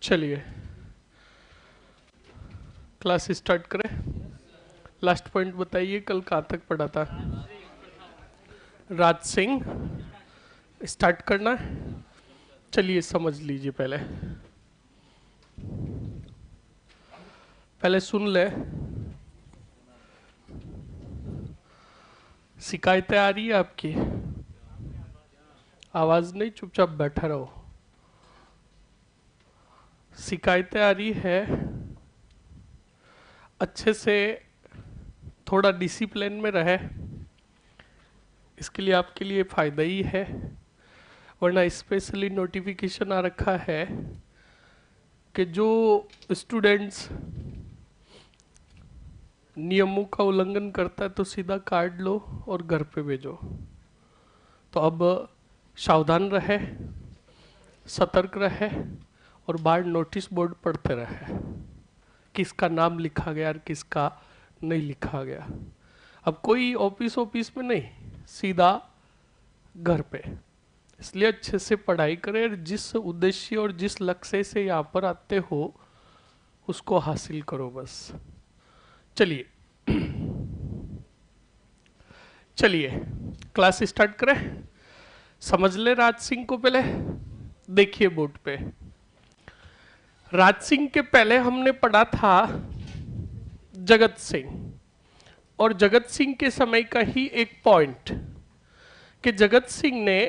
चलिए class start करें। Last point बताइए, कल कहाँ तक पढ़ा था? राज सिंह स्टार्ट करना है। चलिए समझ लीजिए, पहले पहले सुन ले। शिकायतें आ रही है आपकी? आवाज नहीं, चुपचाप बैठा रहो। शिकायतें आ रही है, अच्छे से थोड़ा डिसिप्लिन में रहे, इसके लिए आपके लिए फायदा ही है। वरना स्पेशली नोटिफिकेशन आ रखा है कि जो स्टूडेंट्स नियमों का उल्लंघन करता है तो सीधा कार्ड लो और घर पे भेजो। तो अब सावधान रहे, सतर्क रहे और बाहर नोटिस बोर्ड पढ़ते रहे, किसका नाम लिखा गया और किसका नहीं लिखा गया। अब कोई ऑफिस में नहीं, सीधा घर पे। इसलिए अच्छे से पढ़ाई करें, जिस उद्देश्य और जिस लक्ष्य से यहाँ पर आते हो उसको हासिल करो बस। चलिए चलिए क्लास स्टार्ट करें। समझ ले राज सिंह को पहले। देखिए बोर्ड पे, राज सिंह के पहले हमने पढ़ा था जगत सिंह, और जगत सिंह के समय का ही एक पॉइंट कि जगत सिंह ने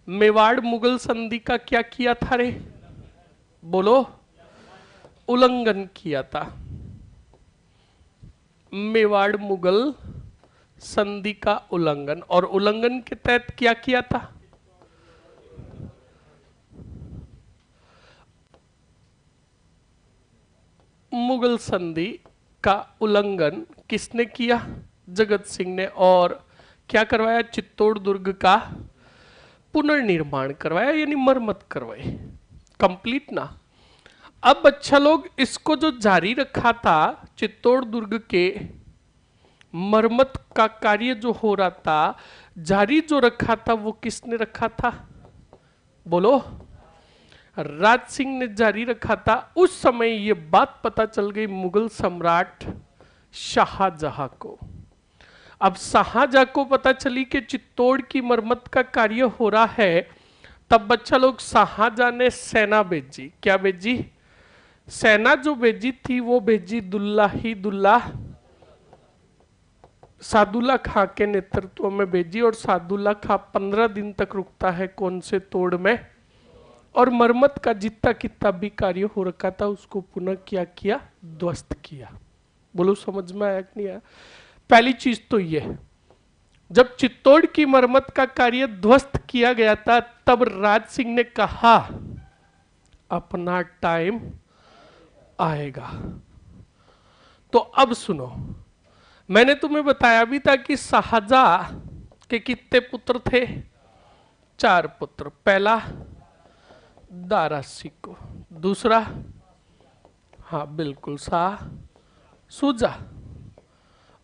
मेवाड़ मुगल संधि का क्या किया था रे? बोलो। उल्लंघन किया था। मेवाड़ मुगल संधि का उल्लंघन, और उल्लंघन के तहत क्या किया था? मुगल संधि का उल्लंघन किसने किया? जगत सिंह ने। और क्या करवाया? चित्तौड़ दुर्ग का पुनर्निर्माण करवाया, यानी मरम्मत करवाई। कंप्लीट ना। अब अच्छा लोग, इसको जो जारी रखा था, चित्तौड़ दुर्ग के मरम्मत का कार्य जो हो रहा था, जारी जो रखा था वो किसने रखा था? बोलो। राज सिंह ने जारी रखा था। उस समय ये बात पता चल गई मुगल सम्राट शाहजहां को। अब शाहजहां को पता चली कि चित्तौड़ की मरम्मत का कार्य हो रहा है। तब बच्चा लोग, शाहजहां ने सेना भेजी। क्या भेजी? सेना जो भेजी थी वो भेजी दुल्ला सादुल्ला खां के नेतृत्व में भेजी। और सादुल्ला खां 15 दिन तक रुकता है कौन से तोड़ में, और मरम्मत का जितना कितना भी कार्य हो रखा था उसको पुनः क्या किया? ध्वस्त किया। बोलो समझ में आया कि नहीं आया? पहली चीज तो ये, जब चित्तौड़ की मरम्मत का कार्य ध्वस्त किया गया था तब राज सिंह ने कहा अपना टाइम आएगा। तो अब सुनो, मैंने तुम्हें बताया भी था कि शाहजहां के कितने पुत्र थे? 4 पुत्र। पहला दारा सिको, दूसरा हाँ बिल्कुल शाह सुजा,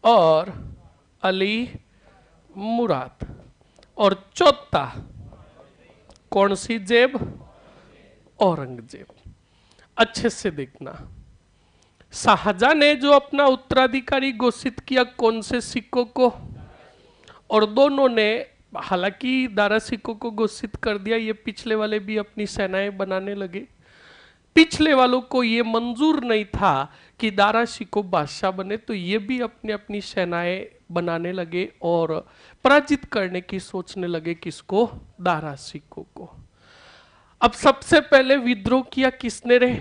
और अली मुराद, और चौथा कौन सी जेब? औरंगजेब। अच्छे से देखना, शाहजहां ने जो अपना उत्तराधिकारी घोषित किया कौन से सिक्कों को? और दोनों ने, हालांकि दारा सिक्कों को घोषित कर दिया, ये पिछले वाले भी अपनी सेनाएं बनाने लगे। पिछले वालों को ये मंजूर नहीं था कि दारा सिक्को बादशाह बने, तो ये भी अपनी अपनी सेनाएं बनाने लगे और पराजित करने की सोचने लगे। किसको? दारा सिक्को को। अब सबसे पहले विद्रोह किया किसने रे?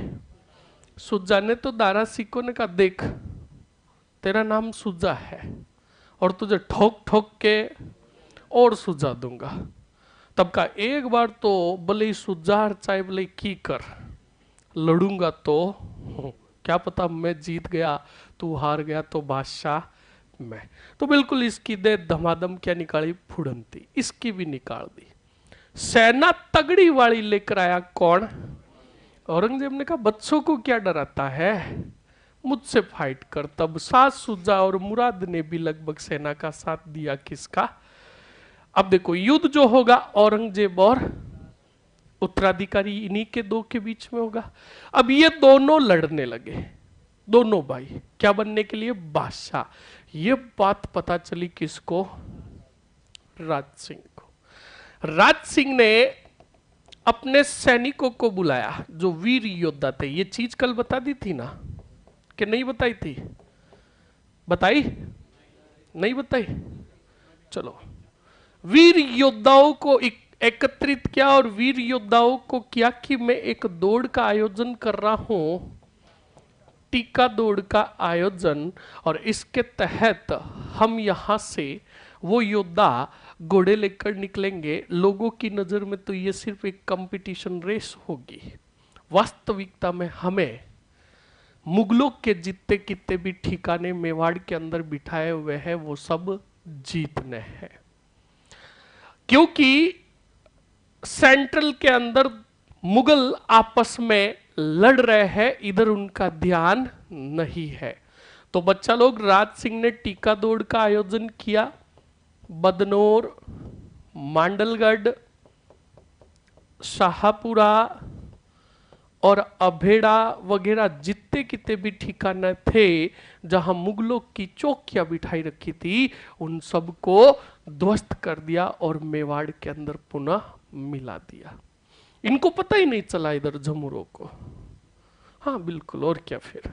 सुजा ने। तो दारा सिक्को ने कहा, देख तेरा नाम सुजा है और तुझे ठोक ठोक के और सुजा दूंगा। तब का एक बार तो भले सुजा चाहे भले की कर, लड़ूंगा तो क्या पता मैं जीत गया तू हार गया तो बादशाह मैं। तो बिल्कुल इसकी दे धमाधम क्या निकाली? फुड़ंती। इसकी भी निकाल दी। सेना तगड़ी वाली लेकर आया। कौन? औरंगजेब ने कहा, बच्चों को क्या डराता है, मुझसे फाइट कर। तब सास सुजा और मुराद ने भी लगभग सेना का साथ दिया। किसका? अब देखो युद्ध जो होगा औरंगजेब और उत्तराधिकारी इन्हीं के दो के बीच में होगा। अब ये दोनों लड़ने लगे, दोनों भाई, क्या बनने के लिए? बादशाह। ये बात पता चली किसको? राज सिंह को। राज सिंह ने अपने सैनिकों को बुलाया जो वीर योद्धा थे। ये चीज कल बता दी थी ना कि नहीं बताई थी? बताई? नहीं बताई? चलो, वीर योद्धाओं को एकत्रित किया और वीर योद्धाओं को किया कि मैं एक दौड़ का आयोजन कर रहा हूं, टीका दौड़ का आयोजन, और इसके तहत हम यहां से वो योद्धा घोड़े लेकर निकलेंगे। लोगों की नजर में तो ये सिर्फ एक कंपटीशन रेस होगी, वास्तविकता में हमें मुगलों के जितने कितने भी ठिकाने मेवाड़ के अंदर बिठाए हुए हैं वो सब जीतने हैं। क्योंकि सेंट्रल के अंदर मुगल आपस में लड़ रहे हैं, इधर उनका ध्यान नहीं है। तो बच्चा लोग, राज सिंह ने टीका दौड़ का आयोजन किया। बदनौर, मांडलगढ़, शाहपुरा और अभेड़ा वगैरह जितने कितने भी ठिकाने थे जहां मुगलों की चौकियां बिठाई रखी थी, उन सबको ध्वस्त कर दिया और मेवाड़ के अंदर पुनः मिला दिया। इनको पता ही नहीं चला इधर झमुरों को। हाँ बिल्कुल, और क्या फिर।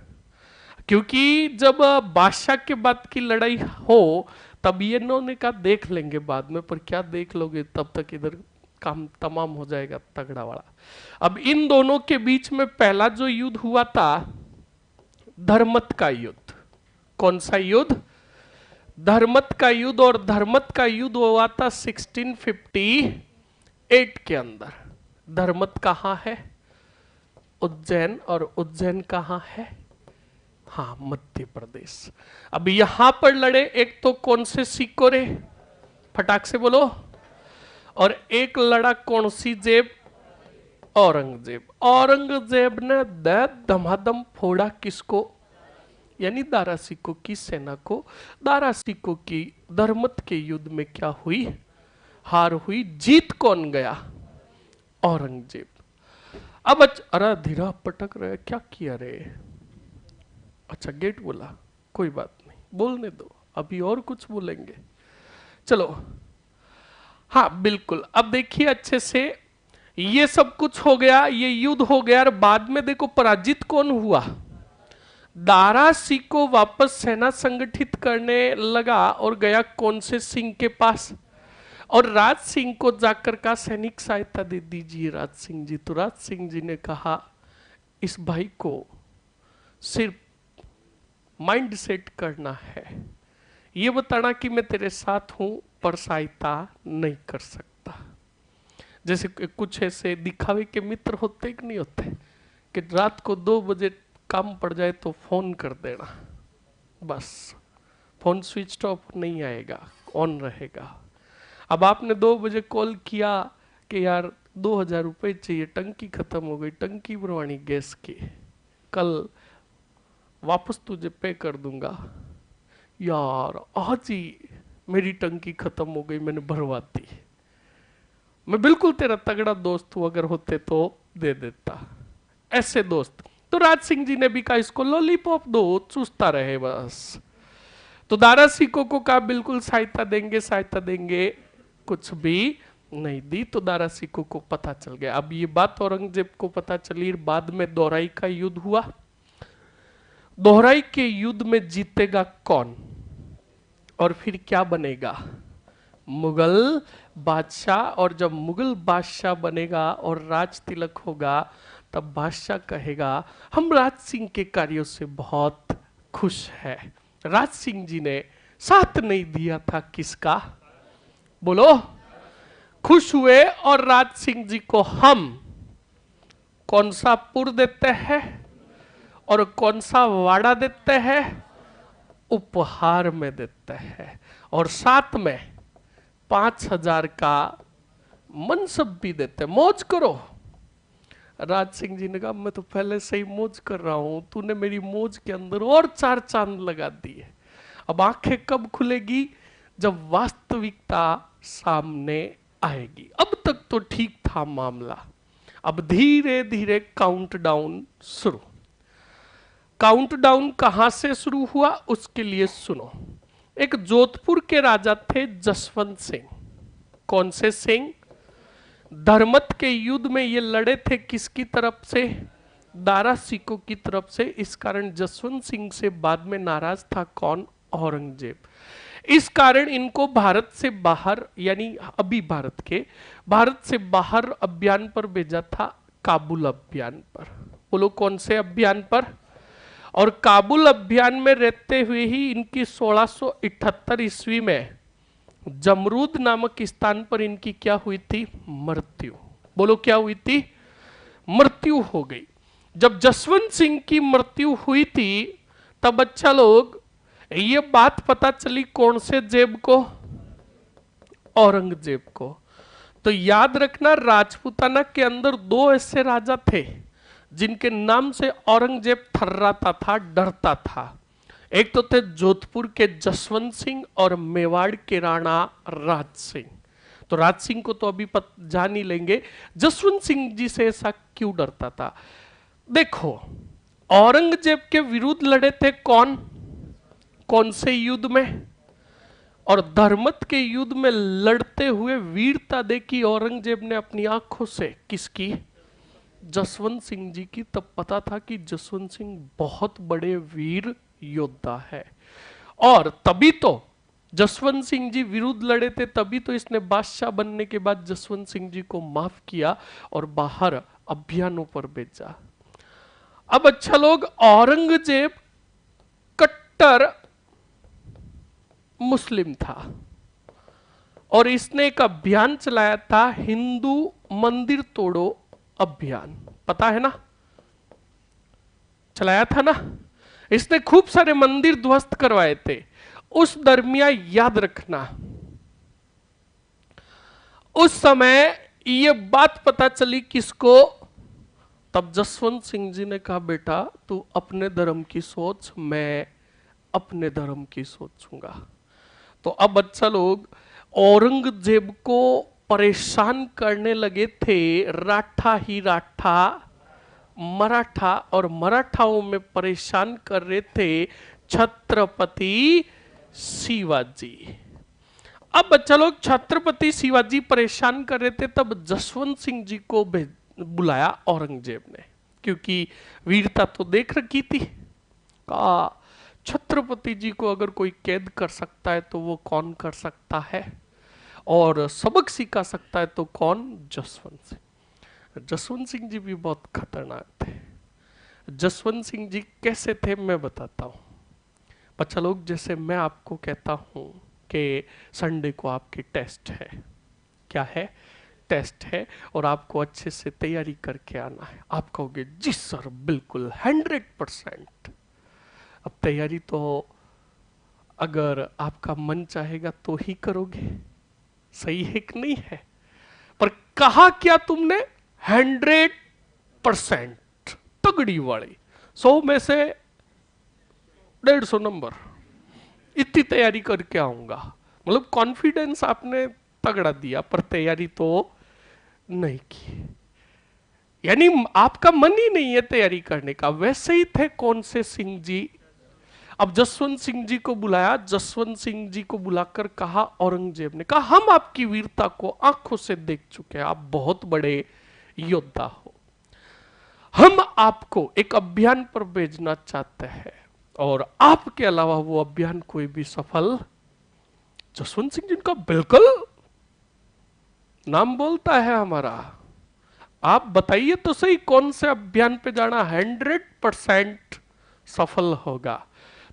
क्योंकि जब बादशाह के बाद की लड़ाई हो तब ये इन्होंने कहा देख लेंगे बाद में, पर क्या देख लोगे, तब तक इधर काम तमाम हो जाएगा तगड़ा वाला। अब इन दोनों के बीच में पहला जो युद्ध हुआ था, धर्मत का युद्ध। कौन सा युद्ध? धर्मत का युद्ध। और धर्मत का युद्ध हुआ था 1658 के अंदर। धर्मत कहां है? उज्जैन। और उज्जैन कहां है? हाँ, मध्य प्रदेश। अब यहां पर लड़े एक तो कौन से सिकोरे, फटाक से बोलो, और एक लड़ा कौन सी जेब? औरंगजेब। औरंगजेब ने धमाधम फोड़ा किसको? यानी दारा सिकों की सेना को। दारा सिकों की धर्मत के युद्ध में क्या हुई? हार हुई। जीत कौन गया? औरंगजेब। अब अरे धीरा पटक रहे, क्या किया रे? अच्छा, गेट बोला, कोई बात नहीं, बोलने दो, अभी और कुछ बोलेंगे। चलो, हाँ बिल्कुल। अब देखिए अच्छे से, ये सब कुछ हो गया, ये युद्ध हो गया, और बाद में देखो पराजित कौन हुआ? दारा सिकों वापस सेना संगठित करने लगा और गया कौन से सिंह के पास? और राज सिंह को जाकर का सैनिक सहायता दे दीजिए राज सिंह जी। तो राज सिंह जी ने कहा इस भाई को सिर्फ माइंड सेट करना है, ये बताना कि मैं तेरे साथ हूं पर सहायता नहीं कर सकता। जैसे कुछ ऐसे दिखावे के मित्र होते कि नहीं होते, कि रात को 2 बजे काम पड़ जाए तो फोन कर देना, बस फोन स्विच ऑफ नहीं आएगा, ऑन रहेगा। अब आपने 2 बजे कॉल किया कि यार 2000 रुपये चाहिए, टंकी खत्म हो गई, टंकी भरवानी गैस की, कल वापस तुझे पे कर दूंगा। यार आज ही मेरी टंकी खत्म हो गई, मैंने भरवा दी। मैं बिल्कुल तेरा तगड़ा दोस्त हूं, अगर होते तो दे देता। ऐसे दोस्त। तो राज सिंह जी ने भी कहा इसको लॉलीपॉप दो, चूसता रहे बस। तो दारा सिकों को कहा बिल्कुल सहायता देंगे, सहायता देंगे, कुछ भी नहीं दी। तो दारा सिकों को पता चल गया। अब ये बात औरंगजेब को पता चली। बाद में दोहराई का युद्ध हुआ। दोहराई के युद्ध में जीतेगा कौन और फिर क्या बनेगा? मुगल बादशाह। और जब मुगल बादशाह बनेगा और राज तिलक होगा, तब बादशाह कहेगा हम राज सिंह के कार्यों से बहुत खुश है। राज सिंह जी ने साथ नहीं दिया था किसका? बोलो। खुश हुए। और राज सिंह जी को हम कौन सा पुर देते हैं और कौन सा वाड़ा देते हैं? उपहार में देते हैं। और साथ में 5000 का मनसब भी देते। मौज करो। राज सिंह जी ने कहा मैं तो पहले से ही मौज कर रहा हूं, तूने मेरी मौज के अंदर और 4 चांद लगा दिए। अब आंखें कब खुलेगी? जब वास्तविकता सामने आएगी। अब तक तो ठीक था मामला। अब धीरे धीरे काउंटडाउन शुरू। काउंटडाउन कहां से शुरू हुआ उसके लिए सुनो। एक जोधपुर के राजा थे जसवंत सिंह। कौन से सिंह? धर्मत के युद्ध में ये लड़े थे किसकी तरफ से? दारा सिकों की तरफ से। इस कारण जसवंत सिंह से बाद में नाराज था कौन? औरंगजेब। इस कारण इनको भारत से बाहर, यानी अभी भारत से बाहर अभियान पर भेजा था, काबुल अभियान पर। बोलो कौन से अभियान पर? और काबुल अभियान में रहते हुए ही इनकी 1678 ईस्वी में जमरूद नामक स्थान पर इनकी क्या हुई थी? मृत्यु। बोलो क्या हुई थी? मृत्यु हो गई। जब जसवंत सिंह की मृत्यु हुई थी तब अच्छा लोग ये बात पता चली कौन से जेब को? औरंगजेब को। तो याद रखना राजपूताना के अंदर दो ऐसे राजा थे जिनके नाम से औरंगजेब थर्राता था, डरता था। एक तो थे जोधपुर के जसवंत सिंह और मेवाड़ के राणा राज सिंह। तो राज सिंह को तो अभी जान ही लेंगे, जसवंत सिंह जी से ऐसा क्यों डरता था? देखो, औरंगजेब के विरुद्ध लड़े थे कौन? कौन से युद्ध में? और धर्मत के युद्ध में लड़ते हुए वीरता देखी औरंगजेब ने अपनी आंखों से। किसकी? जसवंत सिंह जी की। तब पता था कि जसवंत सिंह बहुत बड़े वीर योद्धा है। और तभी तो जसवंत सिंह जी विरुद्ध लड़े थे, तभी तो इसने बादशाह बनने के बाद जसवंत सिंह जी को माफ किया और बाहर अभियानों पर भेजा। अब अच्छा लोग, औरंगजेब कट्टर मुस्लिम था और इसने एक अभियान चलाया था, हिंदू मंदिर तोड़ो अभियान। पता है ना? चलाया था ना? इसने खूब सारे मंदिर ध्वस्त करवाए थे। उस दरमियान याद रखना, उस समय ये बात पता चली किसको? तब जसवंत सिंह जी ने कहा बेटा तू अपने धर्म की सोच, मैं अपने धर्म की सोचूंगा। तो अब अच्छा लोग, औरंगजेब को परेशान करने लगे थे राठा ही राठा मराठा, और मराठाओं में परेशान कर रहे थे छत्रपति शिवाजी। अब बच्चा लोग, छत्रपति शिवाजी परेशान कर रहे थे, तब जसवंत सिंह जी को बुलाया औरंगजेब ने, क्योंकि वीरता तो देख रखी थी। कहा छत्रपति जी को अगर कोई कैद कर सकता है तो वो कौन कर सकता है, और सबक सिखा सकता है तो कौन? जसवंत सिंह। जसवंत सिंह जी भी बहुत खतरनाक थे। जसवंत सिंह जी कैसे थे मैं बताता हूं। बच्चा लोग, जैसे मैं आपको कहता हूं कि संडे को आपकी टेस्ट है, क्या है? टेस्ट है, और आपको अच्छे से तैयारी करके आना है। आप कहोगे जी सर बिल्कुल 100%। अब तैयारी तो अगर आपका मन चाहेगा तो ही करोगे, सही है कि नहीं है? पर कहा क्या तुमने? 100%। तगड़ी वाली 100 में से 150 नंबर, इतनी तैयारी करके आऊंगा। मतलब कॉन्फिडेंस आपने तगड़ा दिया, पर तैयारी तो नहीं की, यानी आपका मन ही नहीं है तैयारी करने का। वैसे ही थे कौन से सिंह जी? अब जसवंत सिंह जी को बुलाया। जसवंत सिंह जी को बुलाकर कहा, औरंगजेब ने कहा हम आपकी वीरता को आंखों से देख चुके हैं, आप बहुत बड़े योद्धा हो, हम आपको एक अभियान पर भेजना चाहते हैं, और आपके अलावा वो अभियान कोई भी सफल। जसवंत सिंह जी का बिल्कुल नाम बोलता है हमारा, आप बताइए तो सही कौन से अभियान पे जाना 100% सफल होगा?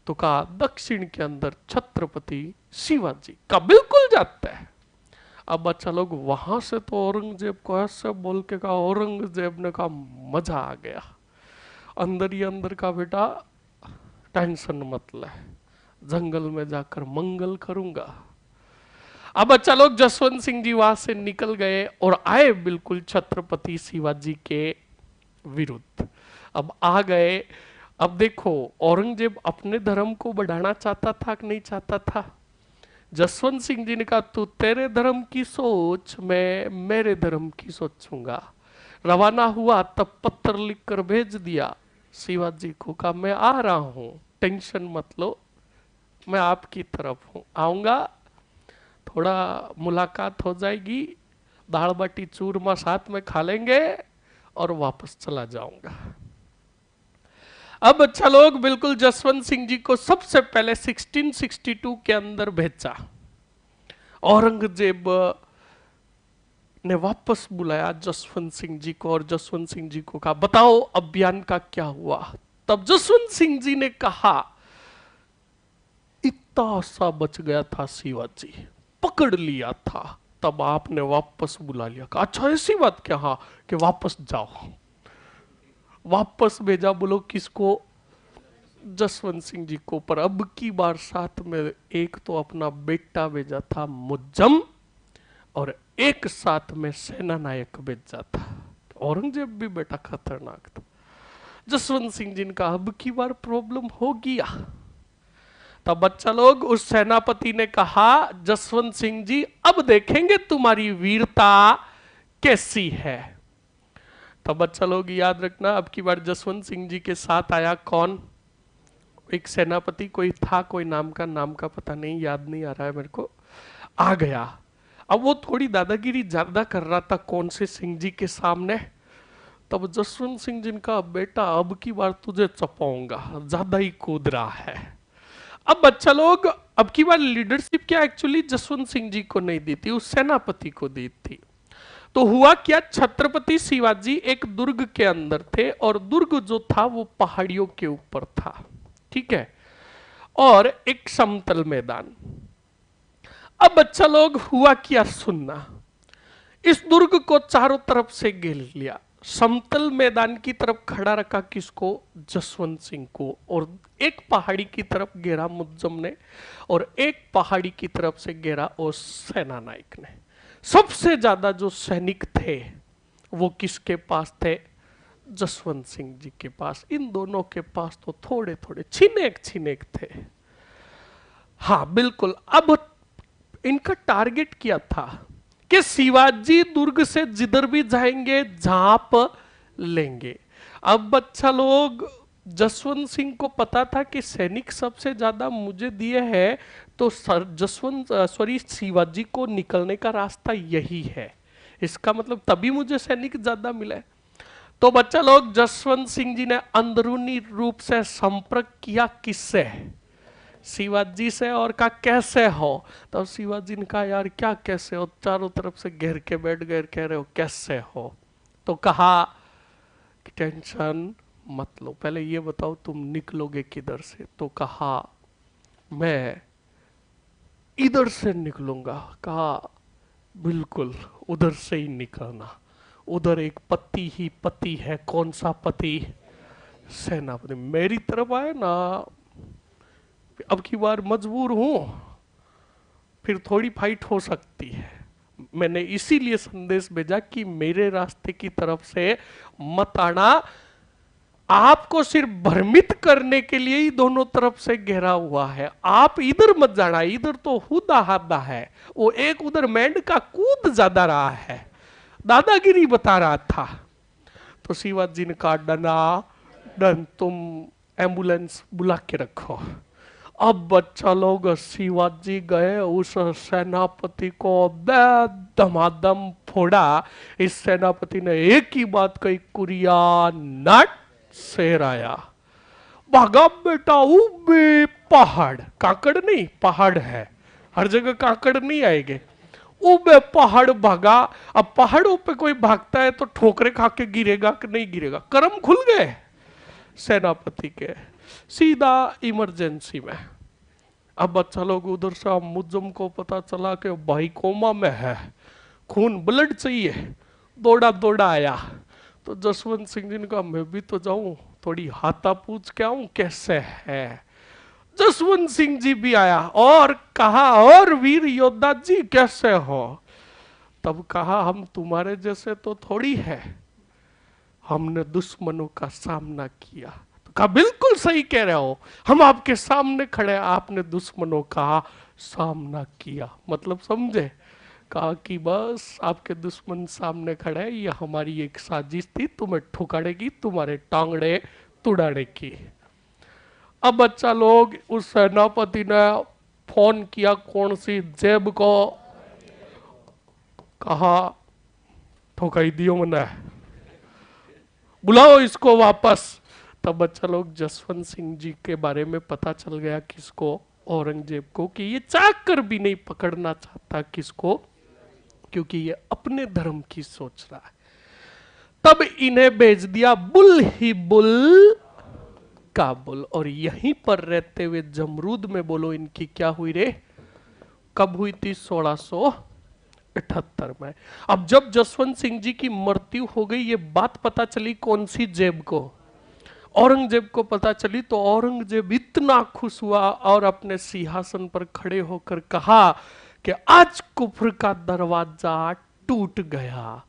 तो कहा दक्षिण के अंदर छत्रपति शिवाजी का बिल्कुल जाता है। अब अच्छा लोग, वहां से तो औरंगजेब को ऐसे बोल के कहा, औरंगजेब ने कहा मजा आ गया, अंदर ही अंदर का बेटा टेंशन मत ले, जंगल में जाकर मंगल करूंगा। अब अच्छा लोग, जसवंत सिंह जी वहां से निकल गए और आए बिल्कुल छत्रपति शिवाजी के विरुद्ध। अब आ गए। अब देखो, औरंगजेब अपने धर्म को बढ़ाना चाहता था कि नहीं चाहता था? जसवंत सिंह जी ने कहा तू तेरे धर्म की सोच, मैं मेरे धर्म की सोचूंगा। रवाना हुआ तब पत्र लिख कर भेज दिया शिवाजी को, कहा मैं आ रहा हूं, टेंशन मत लो, मैं आपकी तरफ हूं, आऊंगा, थोड़ा मुलाकात हो जाएगी, दाल बाटी चूरमा साथ में खा लेंगे और वापस चला जाऊंगा। अब अच्छा लोग बिल्कुल जसवंत सिंह जी को सबसे पहले 1662 के अंदर भेजा। औरंगजेब ने वापस बुलाया जसवंत सिंह जी को और जसवंत सिंह जी को कहा बताओ अभियान का क्या हुआ। तब जसवंत सिंह जी ने कहा इतना सा बच गया था शिवाजी, पकड़ लिया था। तब आपने वापस बुला लिया, कहा अच्छा ऐसी बात क्या, हाँ कि वापस जाओ। वापस भेजा, बोलो किसको, जसवंत सिंह जी को। पर अब की बार साथ में एक तो अपना बेटा भेजा था मुज्जम और एक साथ में सेना नायक भेजा था। औरंगजेब भी बेटा खतरनाक था। जसवंत सिंह जी ने कहा अब की बार प्रॉब्लम हो गया। तब बच्चा लोग उस सेनापति ने कहा जसवंत सिंह जी अब देखेंगे तुम्हारी वीरता कैसी है। तब बच्चा लोग याद रखना अब की बार जसवंत सिंह जी के साथ आया कौन, एक सेनापति कोई था, कोई नाम का पता नहीं, याद नहीं आ रहा है मेरे को, आ गया। अब वो थोड़ी दादागिरी ज्यादा कर रहा था कौन से सिंह जी के सामने। तब जसवंत सिंह जी ने कहा बेटा अब की बार तुझे चपाऊंगा, ज्यादा ही कूद रहा है। अब बच्चा लोग अब की बार लीडरशिप क्या एक्चुअली जसवंत सिंह जी को नहीं दी थी, उस सेनापति को दी थी। तो हुआ क्या, छत्रपति शिवाजी एक दुर्ग के अंदर थे और दुर्ग जो था वो पहाड़ियों के ऊपर था, ठीक है, और एक समतल मैदान। अब बच्चा लोग हुआ क्या सुनना, इस दुर्ग को चारों तरफ से घेर लिया, समतल मैदान की तरफ खड़ा रखा किसको, जसवंत सिंह को, और एक पहाड़ी की तरफ घेरा मुज्जम ने और एक पहाड़ी की तरफ से घेरा उस सेना नायक ने। सबसे ज्यादा जो सैनिक थे वो किसके पास थे, जसवंत सिंह जी के पास। इन दोनों के पास तो थोड़े थोड़े छिनेक थे। हाँ बिल्कुल, अब इनका टारगेट क्या था कि शिवाजी दुर्ग से जिधर भी जाएंगे झांप लेंगे। अब बच्चा लोग जसवंत सिंह को पता था कि सैनिक सबसे ज्यादा मुझे दिए हैं, तो शिवाजी को निकलने का रास्ता यही है, इसका मतलब तभी मुझे सैनिक ज्यादा मिले। तो बच्चा लोग जसवंत सिंह जी ने अंदरूनी रूप से संपर्क किया किससे, शिवाजी से, और कहा कैसे हो। तो शिवाजी ने कहा यार क्या कैसे हो, चारों तरफ से घेर के बैठ गए, कह रहे हो कैसे हो। तो कहा कि टेंशन मत लो, पहले ये बताओ तुम निकलोगे किधर से। तो कहा मैं इधर से निकलूंगा। कहा बिल्कुल उधर से ही निकलना, उधर एक पति ही पति है। कौन सा पति, सेनापति। मेरी तरफ आए ना, अब की बार मजबूर हूं, फिर थोड़ी फाइट हो सकती है। मैंने इसीलिए संदेश भेजा कि मेरे रास्ते की तरफ से मत आना, आपको सिर्फ भ्रमित करने के लिए ही दोनों तरफ से घेरा हुआ है, आप इधर मत जाना, इधर तो हुदा हादा है। वो एक उधर मेंढ का कूद ज्यादा रहा है, दादागिरी बता रहा था। तो शिवाजी ने कहा डना डन, तुम एम्बुलेंस बुला के रखो। अब बच्चा लोग शिवाजी गए, उस सेनापति को धमाधम फोड़ा। इस सेनापति ने एक ही बात कही, कुरिया नट, शेर आया, भागा बेटा। उबे पहाड़, काकड़ नहीं पहाड़ है, हर जगह काकड़ नहीं आएंगे। उबे पहाड़ भागा। अब पहाड़ों पे कोई भागता है तो ठोकरे खा के गिरेगा कि नहीं गिरेगा, करम खुल गए सेनापति के, सीधा इमरजेंसी में। अब बच्चा लोग उधर से मुज्जम को पता चला कि भाई कोमा में है, खून ब्लड चाहिए, दौड़ा दौड़ा आया। तो जसवंत सिंह जी ने कहा मैं भी तो जाऊं, थोड़ी हाथा पूछ के आऊं कैसे है। जसवंत सिंह जी भी आया और कहा और वीर योद्धा जी कैसे हो। तब कहा हम तुम्हारे जैसे तो थोड़ी है, हमने दुश्मनों का सामना किया। तो कहा बिल्कुल सही कह रहे हो, हम आपके सामने खड़े, आपने दुश्मनों का सामना किया। मतलब समझे, कहा कि बस आपके दुश्मन सामने खड़े हैं, ये हमारी एक साजिश थी, तुम्हें ठुकाड़ेगी, तुम्हारे टांगड़े तुड़ाने की। अब बच्चा लोग उस सेनापति ने फोन किया कौन सी जेब को, कहा ठोकाई दियो मैंने, बुलाओ इसको वापस। तब बच्चा लोग जसवंत सिंह जी के बारे में पता चल गया किसको, औरंगजेब को, कि ये चाह कर भी नहीं पकड़ना चाहता किसको, क्योंकि ये अपने धर्म की सोच रहा है। तब इन्हें भेज दिया बुल ही बुल काबुल। और यहीं पर रहते हुए जमरूद में बोलो इनकी क्या हुई रे, कब हुई थी, 1678 में। अब जब जसवंत सिंह जी की मृत्यु हो गई, ये बात पता चली कौन सी जेब को, औरंगजेब को पता चली। तो औरंगजेब इतना खुश हुआ और अपने सिंहासन पर खड़े होकर कहा कि आज कुफ्र का दरवाजा टूट गया,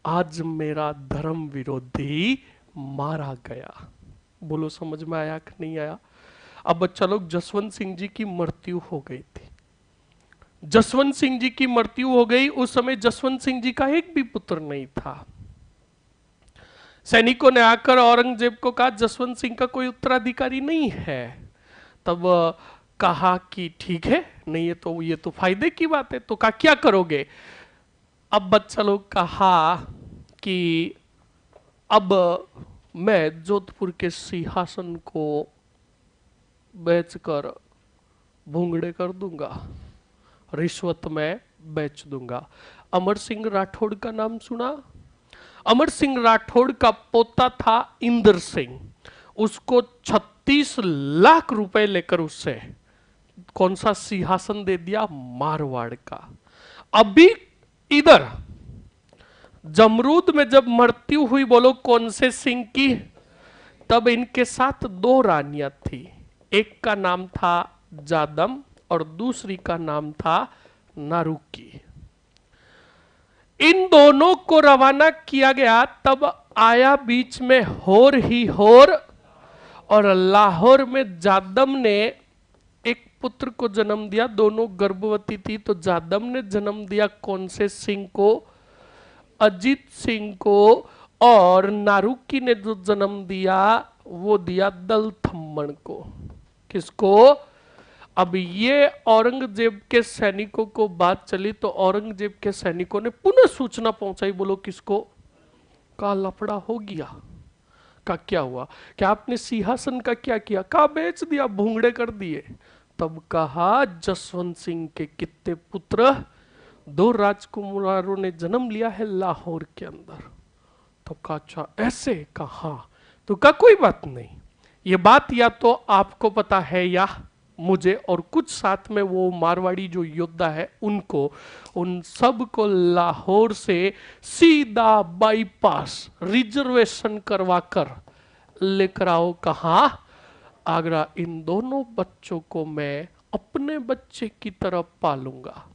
आज मेरा धर्म विरोधी मारा गया। बोलो समझ में आया कि नहीं आया। अब बच्चा लोग जसवंत सिंह जी की मृत्यु हो गई थी। जसवंत सिंह जी की मृत्यु हो गई, उस समय जसवंत सिंह जी का एक भी पुत्र नहीं था। सैनिकों ने आकर औरंगजेब को कहा जसवंत सिंह का कोई उत्तराधिकारी नहीं है। तब कहा कि ठीक है, नहीं है ये तो फायदे की बात है। तो कहा क्या करोगे। अब बच्चा लोग कहा कि अब मैं जोधपुर के सिंहासन को बेचकर भूंगड़े कर दूंगा, रिश्वत में बेच दूंगा। अमर सिंह राठौड़ का नाम सुना। अमर सिंह राठौड़ का पोता था इंद्र सिंह, उसको 36 लाख रुपए लेकर उससे कौन सा सिंहासन दे दिया, मारवाड़ का। अभी इधर जमरूद में जब मृत्यु हुई, बोलो कौन से सिंह की, तब इनके साथ 2 रानियां थी, एक का नाम था जादम और दूसरी का नाम था नारुकी। इन दोनों को रवाना किया गया। तब आया बीच में होर ही होर, और लाहौर में जादम ने एक पुत्र को जन्म दिया। दोनों गर्भवती थी। तो जादम ने जन्म दिया कौन से सिंह को, अजीत सिंह को। और नारुकी ने जो जन्म दिया वो दिया दलथम्मन को। किसको। अब ये औरंगजेब के सैनिकों को बात चली तो औरंगजेब के सैनिकों ने पुनः सूचना पहुंचाई। बोलो किसको, का लफड़ा हो गया। का क्या हुआ, क्या आपने सिंहासन का क्या किया, का बेच दिया, भूंगड़े कर दिए। तब कहा जसवंत सिंह के कितने पुत्र, 2 राजकुमारों ने जन्म लिया है लाहौर के अंदर। तो कहा अच्छा ऐसे, कहा तो का कोई बात नहीं, ये बात या तो आपको पता है या मुझे, और कुछ साथ में वो मारवाड़ी जो योद्धा है उनको, उन सब को लाहौर से सीधा बाईपास रिजर्वेशन करवा कर लेकर आओ। कहा, आगरा। इन दोनों बच्चों को मैं अपने बच्चे की तरह पालूंगा।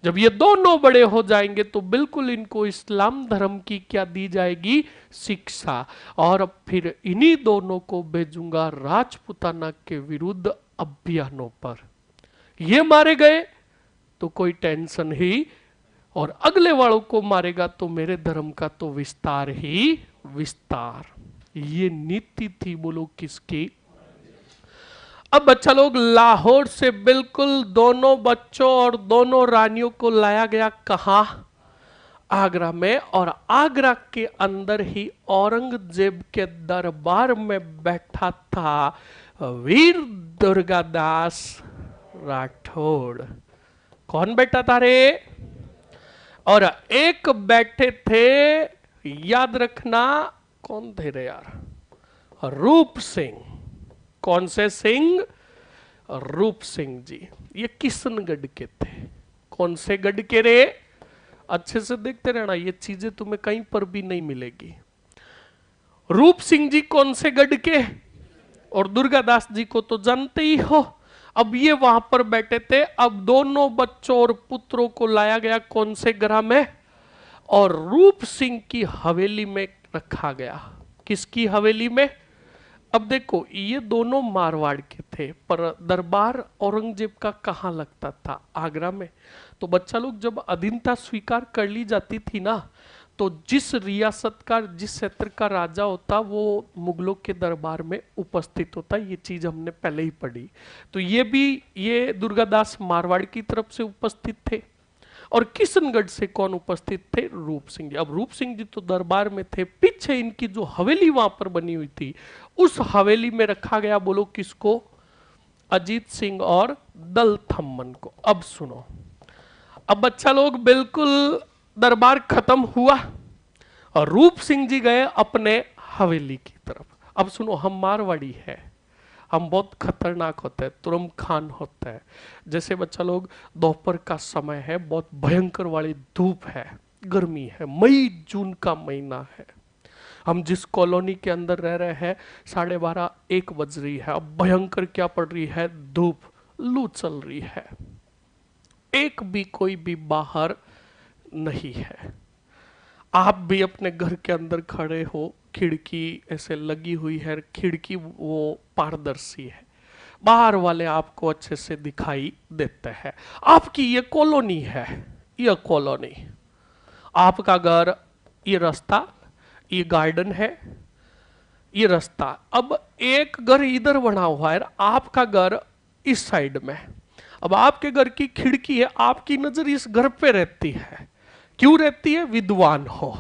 जब ये दोनों बड़े हो जाएंगे तो बिल्कुल इनको इस्लाम धर्म की क्या दी जाएगी, शिक्षा। और फिर इन्हीं दोनों को भेजूंगा राजपुताना के विरुद्ध अभियानों पर। ये मारे गए तो कोई टेंशन ही, और अगले वालों को मारेगा तो मेरे धर्म का तो विस्तार ही विस्तार। ये नीति थी बोलो किसकी। अब बच्चा लोग लाहौर से बिल्कुल दोनों बच्चों और दोनों रानियों को लाया गया कहां, आगरा में। और आगरा के अंदर ही औरंगजेब के दरबार में बैठा था वीर दुर्गादास राठौड़। कौन बैठा था रे, और एक बैठे थे, याद रखना कौन थे रे यार, रूप सिंह। कौन से सिंह, रूप सिंह जी। ये किशनगढ़ के थे। कौन से गढ़ के रे, अच्छे से देखते रहना, ये चीजें तुम्हें कहीं पर भी नहीं मिलेगी। रूप सिंह जी कौन से गढ़ के, और दुर्गादास जी को तो जानते ही हो। अब ये वहां पर बैठे थे। अब दोनों बच्चों और पुत्रों को लाया गया कौन से ग्रह में, और रूप सिंह की हवेली में रखा गया। किसकी हवेली में, अब देखो ये दोनों मारवाड़ के थे, पर दरबार औरंगजेब का कहाँ लगता था? आगरा में। तो बच्चा लोग जब अधीनता स्वीकार कर ली जाती थी ना, तो जिस रियासत का, जिस क्षेत्र का राजा होता वो मुगलों के दरबार में उपस्थित होता। ये चीज हमने पहले ही पढ़ी। तो ये भी, ये दुर्गादास मारवाड़ की तरफ से उपस्थित थे। और किशनगढ़ से कौन उपस्थित थे? रूप सिंह जी। अब रूप सिंह जी तो दरबार में थे, पीछे इनकी जो हवेली वहां पर बनी हुई थी, उस हवेली में रखा गया, बोलो किसको? अजीत सिंह और दल थम्मन को। अब सुनो, अब बच्चा लोग बिल्कुल दरबार खत्म हुआ और रूप सिंह जी गए अपने हवेली की तरफ। अब सुनो, हम मारवाड़ी है, हम बहुत खतरनाक होते हैं, तुरम खान होता है। जैसे बच्चा लोग, दोपहर का समय है, बहुत भयंकर वाली धूप है, गर्मी है, मई जून का महीना है। हम जिस कॉलोनी के अंदर रह रहे हैं, 12:30 1 बज रही है। अब भयंकर क्या पड़ रही है? धूप, लू चल रही है, एक भी कोई भी बाहर नहीं है। आप भी अपने घर के अंदर खड़े हो, खिड़की ऐसे लगी हुई है, खिड़की वो पारदर्शी है, बाहर वाले आपको अच्छे से दिखाई देते हैं। आपकी ये कॉलोनी है, ये कॉलोनी, आपका घर, ये रास्ता, ये गार्डन है, ये रास्ता। अब एक घर इधर बना हुआ है, आपका घर इस साइड में। अब आपके घर की खिड़की है, आपकी नजर इस घर पे रहती है। क्यों रहती है? विद्वान हो।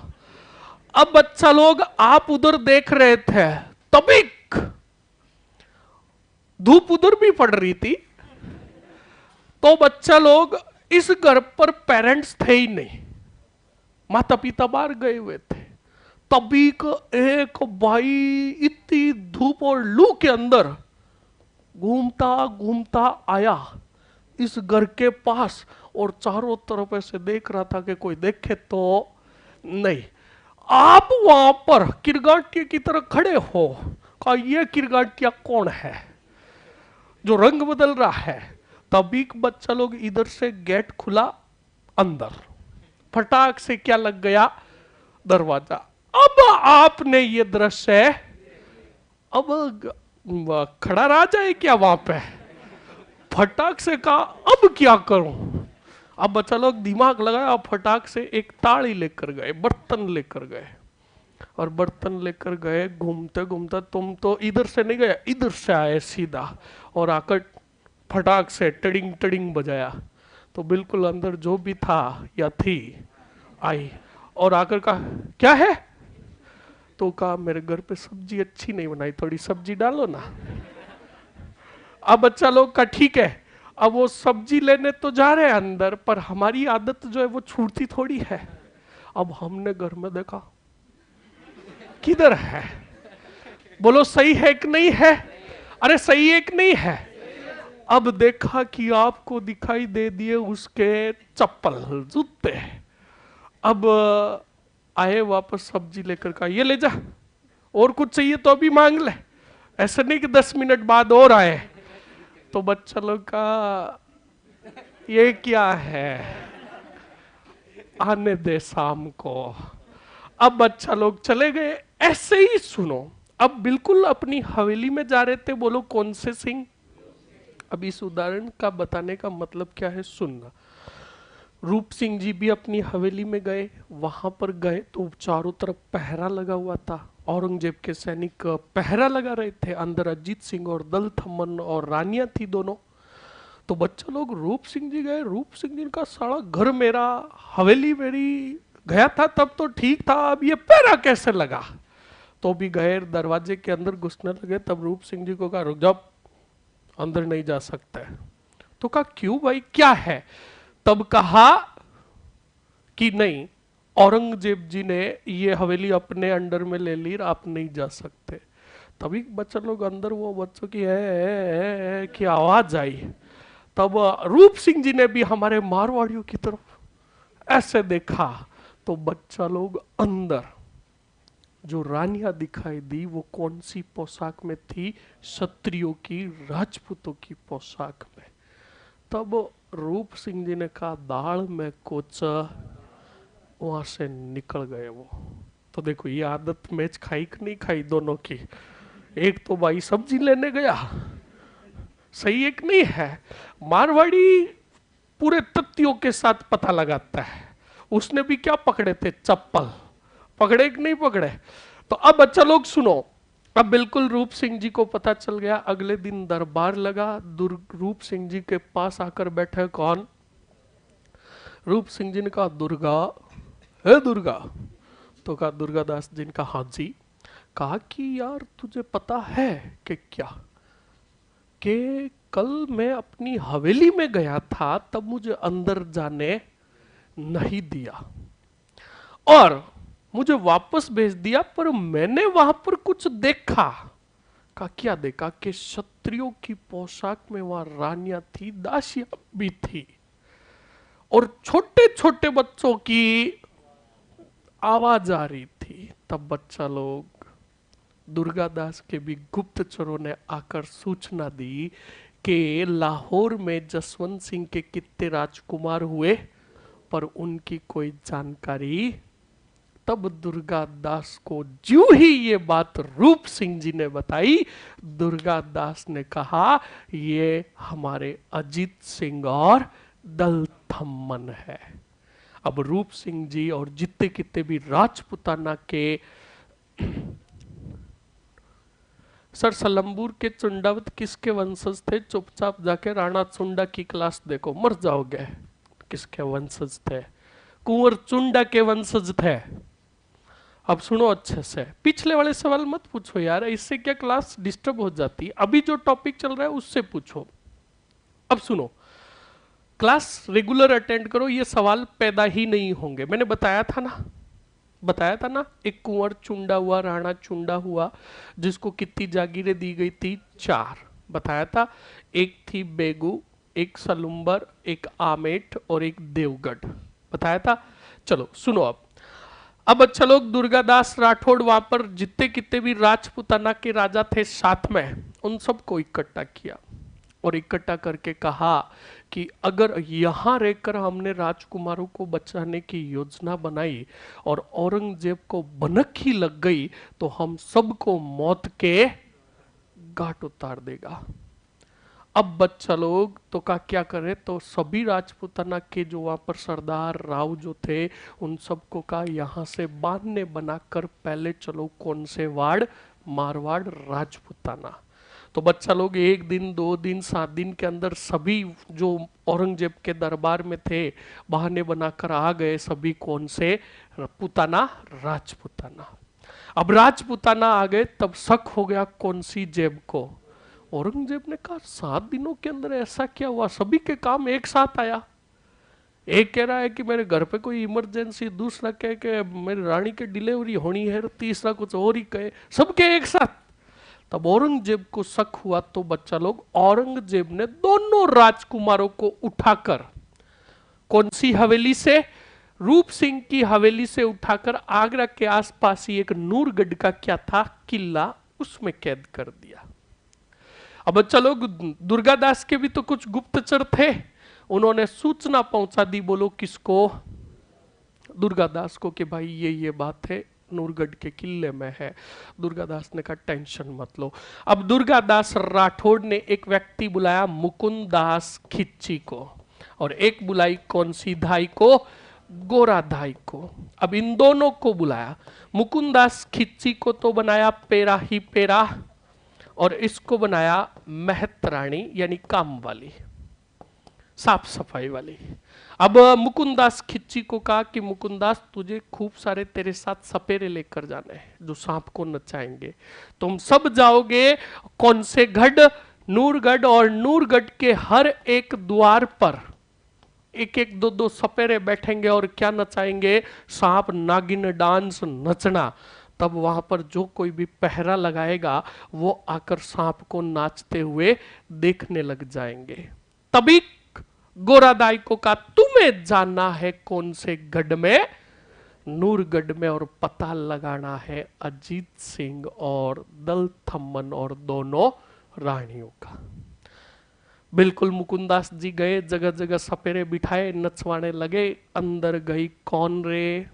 अब बच्चा लोग, आप उधर देख रहे थे, तभी धूप उधर भी पड़ रही थी, तो बच्चा लोग, इस घर पर पेरेंट्स थे ही नहीं, माता पिता बाहर गए हुए थे। तभी का एक भाई इतनी धूप और लू के अंदर घूमता घूमता आया इस घर के पास, और चारों तरफ ऐसे देख रहा था कि कोई देखे तो नहीं। आप वहां पर किरगाटिया की तरह खड़े हो, कहा ये किरगाटिया कौन है जो रंग बदल रहा है? तभी बच्चा लोग, इधर से गेट खुला, अंदर फटाक से क्या लग गया? दरवाजा। अब आपने ये दृश्य, अब खड़ा रह जाए क्या वहां पे? फटाक से कहा अब क्या करूं? अब बच्चा लोग दिमाग लगाया, फटाक से एक ताड़ी लेकर गए, बर्तन लेकर गए, और बर्तन लेकर गए। घूमते घूमते, तुम तो इधर से नहीं गए, इधर से आए सीधा, और आकर फटाक से टडिंग टडिंग बजाया। तो बिल्कुल अंदर जो भी था या थी आई, और आकर कहा क्या है? तो कहा मेरे घर पे सब्जी अच्छी नहीं बनाई, थोड़ी सब्जी डालो ना। अब बच्चा लोग का ठीक है, अब वो सब्जी लेने तो जा रहे हैं अंदर, पर हमारी आदत जो है वो छूटती थोड़ी है। अब हमने घर में देखा, किधर है? बोलो सही है कि नहीं है? अरे सही है कि नहीं है? अब देखा कि आपको दिखाई दे दिए उसके चप्पल, जूते। अब आए वापस सब्जी लेकर, कहा ये ले जा, और कुछ चाहिए तो अभी मांग ले, ऐसा नहीं कि 10 मिनट बाद और आए। तो बच्चा लोग का ये क्या है, आने दे शाम को। अब बच्चा लोग चले गए। ऐसे ही सुनो, अब बिल्कुल अपनी हवेली में जा रहे थे, बोलो कौन से सिंह? अब इस उदाहरण का बताने का मतलब क्या है, सुनना। रूप सिंह जी भी अपनी हवेली में गए, वहां पर गए तो चारों तरफ पहरा लगा हुआ था, औरंगजेब के सैनिक पहरा लगा रहे थे। अंदर अजीत सिंह और दल थम्मन और रानियां थी दोनों। तो बच्चा लोग, रूप सिंह जी गए, रूप सिंह जी का सारा घर मेरा, हवेली मेरी, गया था तब तो ठीक था, अब ये पहरा कैसे लगा? तो भी गए, दरवाजे के अंदर घुसने लगे। तब रूप सिंह जी को कहा रुक जाओ, अंदर नहीं जा सकते। तो कहा क्यों भाई, क्या है? तब कहा कि नहीं, औरंगजेब जी ने ये हवेली अपने अंडर में ले ली, आप नहीं जा सकते। तभी बच्चे लोग अंदर, वो बच्चों की की आवाज आई। तब रूप सिंह जी ने भी हमारे मारवाड़ियों की तरफ ऐसे देखा, तो बच्चा लोग अंदर जो रानियां दिखाई दी वो कौन सी पोशाक में थी? क्षत्रियों की, राजपूतों की पोशाक में। तब रूप सिंह जी ने कहा दाल में कुछ, वहां से निकल गए वो। तो देखो ये आदत मैच खाई कि नहीं खाई दोनों की? एक तो भाई सब्जी लेने गया, सही एक नहीं है। मारवाड़ी पूरे तथ्यों के साथ पता लगाता है। उसने भी क्या पकड़े थे, चप्पल पकड़े कि नहीं पकड़े। तो अब बच्चा लोग सुनो, अब बिल्कुल रूप सिंह जी को पता चल गया। अगले दिन दरबार लगा, रूप सिंह जी के पास आकर बैठे कौन, रूप सिंह जी ने कहा दुर्गा, है दुर्गा। तो कहा दुर्गादास जी ने कहा हाँ जी। कहा कि यार तुझे पता है कि क्या, कि कल मैं अपनी हवेली में गया था, तब मुझे अंदर जाने नहीं दिया और मुझे वापस भेज दिया, पर मैंने वहां पर कुछ देखा। कहा क्या देखा, कि क्षत्रियों की पोशाक में वहां रानियां थी, दासियां भी थी, और छोटे छोटे बच्चों की आवाज आ रही थी। तब बच्चा लोग, दुर्गादास के भी गुप्तचरों ने आकर सूचना दी कि लाहौर में जसवंत सिंह के कितने राजकुमार हुए, पर उनकी कोई जानकारी। तब दुर्गादास को ज्यों ही ये बात रूप सिंह जी ने बताई, दुर्गादास ने कहा ये हमारे अजीत सिंह और दलथम्मन है। अब रूप सिंह जी और जितने कितने भी राजपुताना के, सर सलम्बूर के चुंडावत किसके वंशज थे, चुपचाप जाके राणा चुंडा की क्लास देखो, मर जाओगे। किसके वंशज थे, कुंवर चुंडा के वंशज थे। अब सुनो अच्छे से, पिछले वाले सवाल मत पूछो यार, इससे क्या क्लास डिस्टर्ब हो जाती। अभी जो टॉपिक चल रहा है उससे पूछो। अब सुनो, क्लास रेगुलर अटेंड करो, ये सवाल पैदा ही नहीं होंगे। मैंने बताया था ना, बताया था ना, एक कुंवर चुंडा हुआ, राणा चुंडा हुआ, जिसको कितनी जागीरें दी गई थी, 4 बताया था। एक थी बेगू, एक सलुम्बर, एक आमेट और एक देवगढ़, बताया था। चलो सुनो अब अच्छा लोग, दुर्गादास राठौड़ वहां पर जितने कितने भी राजपुताना के राजा थे साथ में, उन सबको इकट्ठा किया और इकट्ठा करके कहा कि अगर यहां रहकर हमने राजकुमारों को बचाने की योजना बनाई और औरंगजेब को भनक ही लग गई, तो हम सबको मौत के घाट उतार देगा। अब बच्चा लोग तो का क्या करे, तो सभी राजपुताना के जो वहां पर सरदार राव जो थे, उन सबको का यहां से बांधने बनाकर पहले चलो कौन से वाड़, मारवाड़ राजपुताना। तो बच्चा लोग 1 दिन 2 दिन 7 दिन के अंदर सभी जो औरंगजेब के दरबार में थे, बहाने बनाकर आ गए सभी कौन से, पुताना, राजपुताना। अब राजपुताना आ गए, तब शक हो गया कौन सी जेब को। औरंगजेब ने कहा 7 दिनों के अंदर ऐसा क्या हुआ, सभी के काम एक साथ आया। एक कह रहा है कि मेरे घर पे कोई इमरजेंसी, दूसरा कहे कि मेरी रानी की डिलीवरी होनी है, तीसरा कुछ और ही कहे, सबके एक साथ। तब औरंगजेब को शक हुआ, तो बच्चा लोग औरंगजेब ने दोनों राजकुमारों को उठाकर कौन सी हवेली से, रूप सिंह की हवेली से उठाकर आगरा के आसपास ही एक नूरगढ़ का क्या था किला, उसमें कैद कर दिया। अब बच्चा लोग, दुर्गादास के भी तो कुछ गुप्तचर थे, उन्होंने सूचना पहुंचा दी, बोलो किसको, दुर्गादास को, कि भाई ये बात है, नूरगढ़ के किले में है। दुर्गादास ने कहा टेंशन मत लो। अब दुर्गादास राठौड़ ने एक व्यक्ति बुलाया मुकुंदास खिच्ची को, और एक बुलाई कौन सी धाई को, गोराधाई को। अब इन दोनों को बुलाया, मुकुंदास खिच्ची को तो बनाया पेरा ही पेरा, और इसको बनाया महत रानी, यानी काम वाली, साफ सफाई वाली। अब मुकुंदास खिच्ची को कहा कि मुकुंदास तुझे खूब सारे तेरे साथ सपेरे लेकर जाने हैं जो सांप को नचाएंगे। तुम सब जाओगे कौन से गढ़, नूरगढ़, और नूरगढ़ के हर एक द्वार पर एक एक दो दो सपेरे बैठेंगे और क्या नचाएंगे, सांप नागिन डांस नचना। तब वहां पर जो कोई भी पहरा लगाएगा वो आकर सांप को नाचते हुए देखने लग जाएंगे। तभी गोरादाई को कहा तुम्हें जाना है कौन से गढ़ में, नूरगढ़ में, और पता लगाना है अजीत सिंह और दलथम्मन और दोनों रानियों का। बिल्कुल मुकुंदास जी गए, जगह जगह सपेरे बिठाए, नचवाने लगे। अंदर गई कौन रे,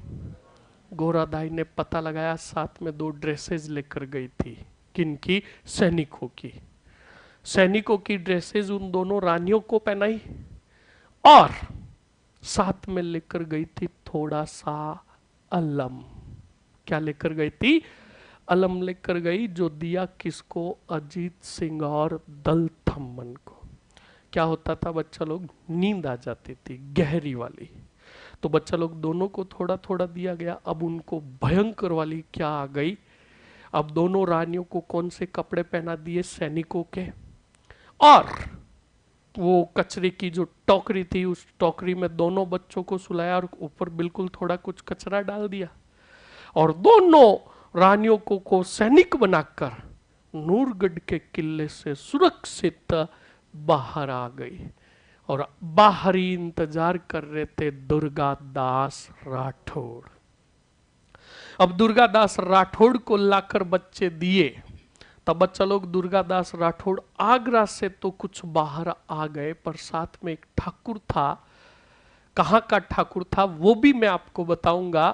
गोरादाई ने पता लगाया, साथ में 2 ड्रेसेस लेकर गई थी। किनकी? सैनिकों की। सैनिकों की ड्रेसेस उन दोनों रानियों को पहनाई और साथ में लेकर गई थी थोड़ा सा अलम। क्या लेकर गई थी? अलम लेकर गई, जो दिया किसको? अजीत सिंह और दलथम्मन को। क्या होता था बच्चा लोग? नींद आ जाती थी गहरी वाली, तो बच्चा लोग दोनों को थोड़ा थोड़ा दिया गया। अब उनको भयंकर वाली क्या आ गई? अब दोनों रानियों को कौन से कपड़े पहना दिए? सैनिकों के। और वो कचरे की जो टोकरी थी, उस टोकरी में दोनों बच्चों को सुलाया और ऊपर बिल्कुल थोड़ा कुछ कचरा डाल दिया, और दोनों रानियों को सैनिक बनाकर नूरगढ़ के किले से सुरक्षित बाहर आ गई। और बाहरी इंतजार कर रहे थे दुर्गादास राठौड़। अब दुर्गादास राठौड़ को लाकर बच्चे दिए, तब बच्चा लोग दुर्गादास राठौड़ आगरा से तो कुछ बाहर आ गए, पर साथ में एक ठाकुर था। कहाँ का ठाकुर था वो भी मैं आपको बताऊंगा।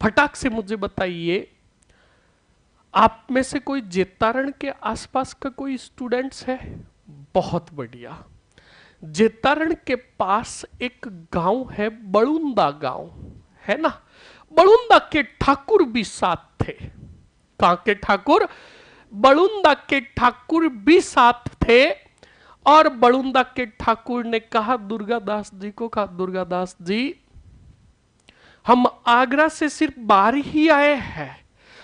फटाक से मुझे बताइए, आप में से कोई जेतारण के आसपास का कोई स्टूडेंट्स है? बहुत बढ़िया। जेतारण के पास एक गांव है, बड़ुंदा गांव है ना। बड़ुंदा के ठाकुर भी साथ थे। कहां के ठाकुर? बड़ुंदा के ठाकुर भी साथ थे। और बड़ुंदा के ठाकुर ने कहा दुर्गादास जी को, कहा दुर्गादास जी, हम आगरा से सिर्फ बाहर ही आए हैं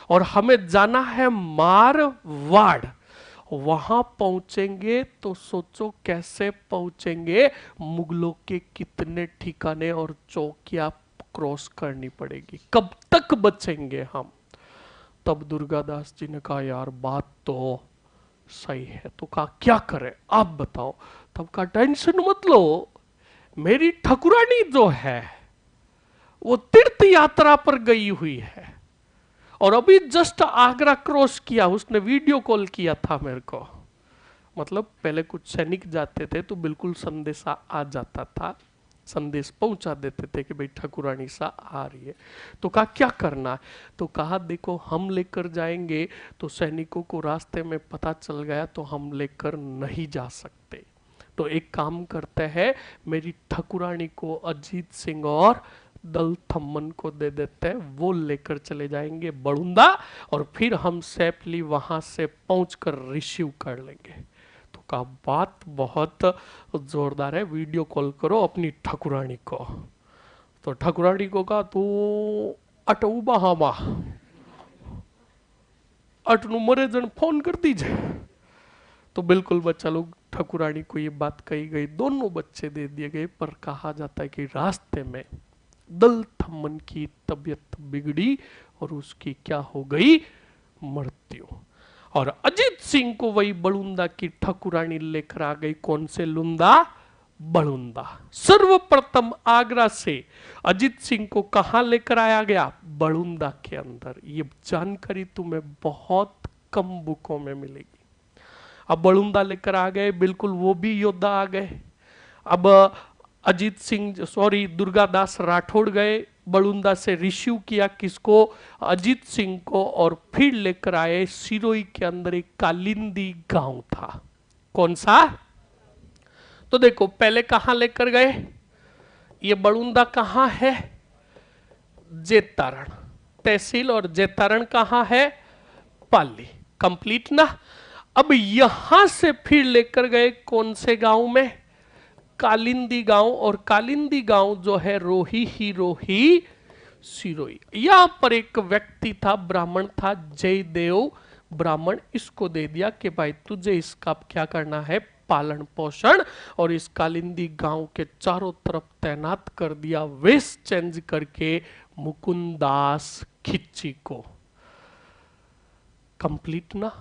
और हमें जाना है मारवाड़। वहां पहुंचेंगे तो सोचो कैसे पहुंचेंगे, मुगलों के कितने ठिकाने और चौकियां क्रॉस करनी पड़ेगी, कब तक बचेंगे हम? तब दुर्गादास जी ने कहा यार बात तो सही है, तो कहा क्या करें आप बताओ? तब कहा टेंशन मत लो, मेरी ठकुरानी जो है वो तीर्थ यात्रा पर गई हुई है और अभी जस्ट आगरा क्रॉस किया, उसने वीडियो कॉल किया था मेरे को। मतलब पहले कुछ सैनिक जाते थे तो बिल्कुल संदेशा आ जाता था, संदेश पहुंचा देते थे कि भाई ठाकुरानी सा आ रही है। तो कहा क्या करना है? तो कहा देखो हम लेकर जाएंगे तो सैनिकों को रास्ते में पता चल गया तो हम लेकर नहीं जा सकते, तो एक काम करते हैं, मेरी ठाकुरानी को अजीत सिंह और दलथम्मन को दे देते हैं, वो लेकर चले जाएंगे बड़ुंदा और फिर हम सेफली वहां से पहुंचकर रिसीव कर लेंगे। तो कहा बात बहुत जोरदार है, वीडियो कॉल करो अपनी ठाकुरानी को। तो ठाकुरानी को कहा तू अटू बहामा अटनू मरे जन फोन कर दीजिए। तो बिल्कुल बच्चा लोग ठाकुरानी को ये बात कही गई, दोनों बच्चे दे दिए गए। पर कहा जाता है कि रास्ते में दलथम्मन की तबीयत बिगड़ी और उसकी क्या हो गई? मृत्यु। और अजीत सिंह को वही बड़ुंदा की ठाकुरानी लेकर आ गई। कौन से लुंदा? बड़ुंदा। सर्वप्रथम आगरा से अजीत सिंह को कहां लेकर आया गया? बड़ुंदा के अंदर। ये जानकारी तुम्हें बहुत कम बुकों में मिलेगी। अब बड़ुंदा लेकर आ गए, बिल्कुल वो भी योद्धा आ गए। अब अजीत सिंह सॉरी दुर्गादास राठौड़ गए, बड़ुंदा से रिसीव किया किसको? अजीत सिंह को, और फिर लेकर आए सिरोही के अंदर एक कालिंदी गांव था। कौन सा? तो देखो पहले कहां लेकर गए? ये बड़ुंदा कहां है? जेतारण तहसील, और जेतारण कहां है? पाली। कंप्लीट ना। अब यहां से फिर लेकर गए कौन से गांव में? कालिंदी गांव। और कालिंदी गांव जो है रोही ही रोही सिरोही। यहां पर एक व्यक्ति था, ब्राह्मण था, जयदेव ब्राह्मण। इसको दे दिया कि भाई तुझे इसका क्या करना है? पालन पोषण। और इस कालिंदी गांव के चारों तरफ तैनात कर दिया, वेश चेंज करके, मुकुंदास खिच्ची को। कंप्लीट ना?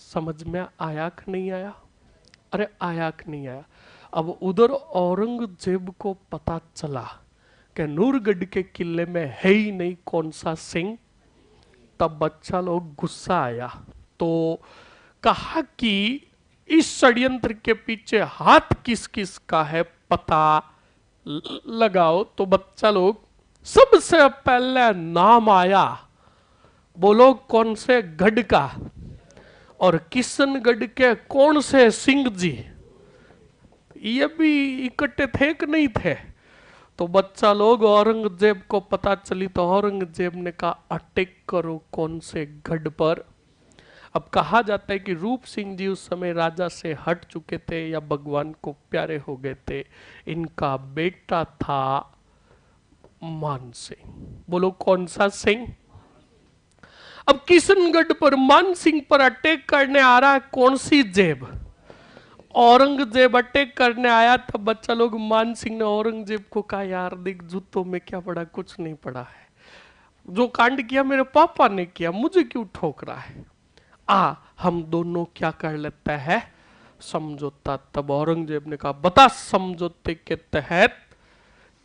समझ में आया कि नहीं आया? अरे आया कि नहीं आया? अब उधर औरंगजेब को पता चला कि नूरगढ़ के किले में है ही नहीं कौन सा सिंह। तब बच्चा लोग गुस्सा आया तो कहा कि इस षड्यंत्र के पीछे हाथ किस किस का है पता लगाओ। तो बच्चा लोग सबसे पहले नाम आया, बोलो कौन से गढ़ का? और किशनगढ़ के कौन से सिंह जी, ये भी इकट्ठे थे कि नहीं थे? तो बच्चा लोग औरंगजेब को पता चली तो औरंगजेब ने कहा अटैक करो कौन से गढ़ पर। अब कहा जाता है कि रूप सिंह जी उस समय राजा से हट चुके थे या भगवान को प्यारे हो गए थे। इनका बेटा था मान सिंह। बोलो कौन सा सिंह? अब किशनगढ़ पर मान सिंह पर अटैक करने आ रहा है कौन सी जेब? औरंगजेब अटैक करने आया था। बच्चा लोग मान सिंह ने औरंगजेब को कहा यार देख जूतों में क्या पड़ा, कुछ नहीं पड़ा है, जो कांड किया मेरे पापा ने किया, मुझे क्यों ठोक रहा है, आ हम दोनों क्या कर लेते हैं समझौता। तब औरंगजेब ने कहा बता समझौते के तहत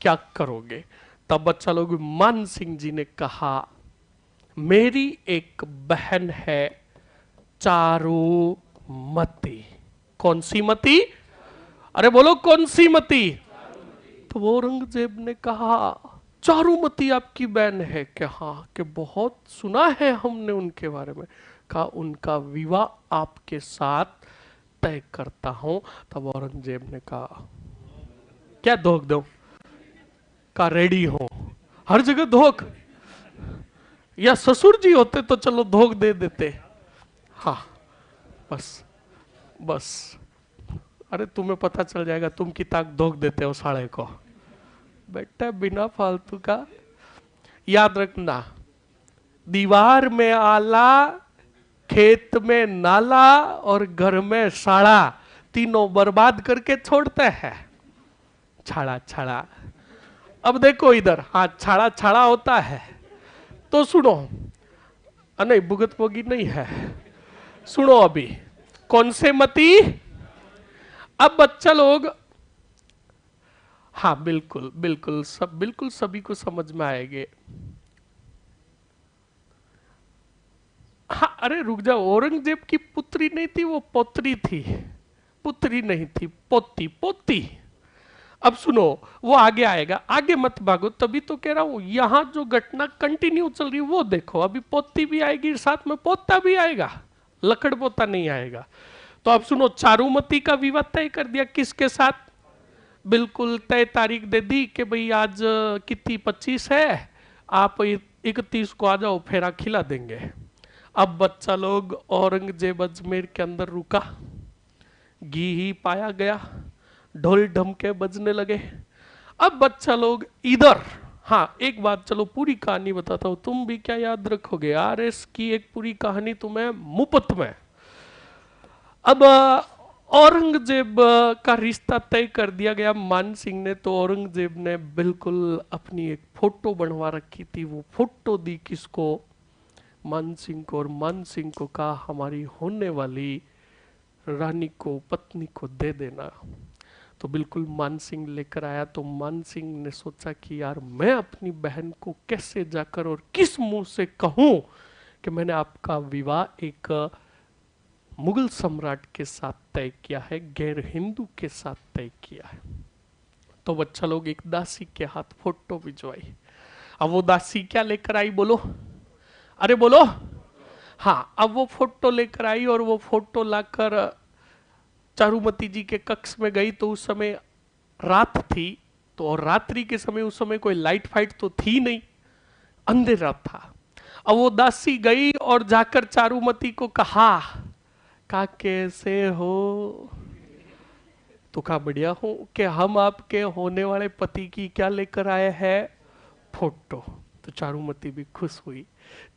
क्या करोगे? तब बच्चा लोग मान सिंह जी ने कहा मेरी एक बहन है चारुमती। कौन सी मती? अरे बोलो कौन सी मती? तो औरंगजेब ने कहा चारुमती आपकी बहन है क्या? हाँ, कि बहुत सुना है हमने उनके बारे में। कहा उनका विवाह आपके साथ तय करता हूं। तब औरंगजेब ने कहा क्या धोख दो? का रेडी हो, हर जगह धोख, या ससुर जी होते तो चलो धोख दे देते। हाँ बस बस, अरे तुम्हें पता चल जाएगा तुम कितना धोख देते हो साले को। बेटा बिना फालतू का याद रखना, दीवार में आला, खेत में नाला और घर में साड़ा, तीनों बर्बाद करके छोड़ते हैं। छाड़ा छाड़ा। अब देखो इधर, हाँ छाड़ा छाड़ा होता है तो सुनो, नहीं भुगत भोगी नहीं है, सुनो अभी कौन से मती। अब बच्चा लोग, हाँ बिल्कुल बिल्कुल सब, बिल्कुल सभी को समझ में आएंगे। हाँ अरे रुक जाओ, औरंगजेब की पुत्री नहीं थी, वो पौत्री थी, पुत्री नहीं थी, पोती पोती। अब सुनो, वो आगे आएगा, आगे मत भागो, तभी तो कह रहा हूं यहां जो घटना कंटिन्यू चल रही है वो देखो। अभी पोती भी आएगी, साथ में पोता भी आएगा, लकड़ पोता नहीं आएगा। तो अब सुनो, चारुमती का विवाह तय कर दिया किसके साथ? बिल्कुल तय तारीख दे दी कि भाई आज कितनी 25 है, आप 31 को आ जाओ, फेरा खिला देंगे। अब बच्चा लोग औरंगजेब अजमेर के अंदर रुका, घी ही पाया गया, ढोल ढमके बजने लगे। अब बच्चा लोग इधर, हाँ एक बात चलो पूरी कहानी बताता हूं, तुम भी क्या याद रखोगे यार, इसकी एक पूरी कहानी तुम्हें मुफ्त में। अब औरंगजेब का रिश्ता तय कर दिया गया मान सिंह ने। तो औरंगजेब ने बिल्कुल अपनी एक फोटो बनवा रखी थी, वो फोटो दी किसको? मान सिंह को। और मान सिंह को कहा हमारी होने वाली रानी को, पत्नी को दे देना। तो बिल्कुल मान सिंह लेकर आया। तो मान सिंह ने सोचा कि यार मैं अपनी बहन को कैसे जाकर और किस मुंह से कहूं कि मैंने आपका विवाह एक मुगल सम्राट के साथ तय किया है, गैर हिंदू के साथ तय किया है। तो बच्चा लोग एक दासी के हाथ फोटो भिजवाई। अब वो दासी क्या लेकर आई बोलो? अरे बोलो। हाँ, अब वो फोटो लेकर आई और वो फोटो लाकर चारुमती जी के कक्ष में गई। तो उस समय रात थी, तो और रात्रि के समय उस समय कोई लाइट फाइट तो थी नहीं, अंधेरा था। अब वो दासी गई और जाकर चारुमती को कहा कैसे हो? तो कहा बढ़िया हूं, कि हम आपके होने वाले पति की क्या लेकर आए हैं? फोटो। तो चारुमती भी खुश हुई।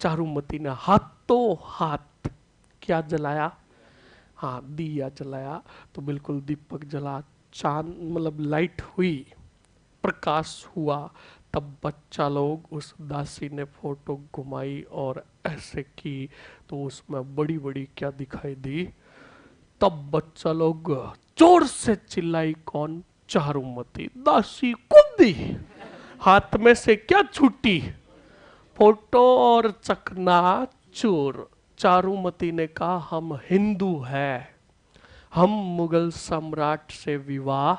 चारुमती ने हाथों हाथ क्या जलाया? हाँ दिया जलाया। तो बिल्कुल दीपक जला, चांद मतलब लाइट हुई, प्रकाश हुआ। तब बच्चा लोग उस दासी ने फोटो घुमाई और ऐसे की तो उसमें बड़ी बड़ी क्या दिखाई दी? तब बच्चा लोग जोर से चिल्लाई, कौन? चारुमती। दासी कूदी, हाथ में से क्या छूटी? फोटो और चकना चूर। चारुमती ने कहा हम हिंदू हैं, हम मुगल सम्राट से विवाह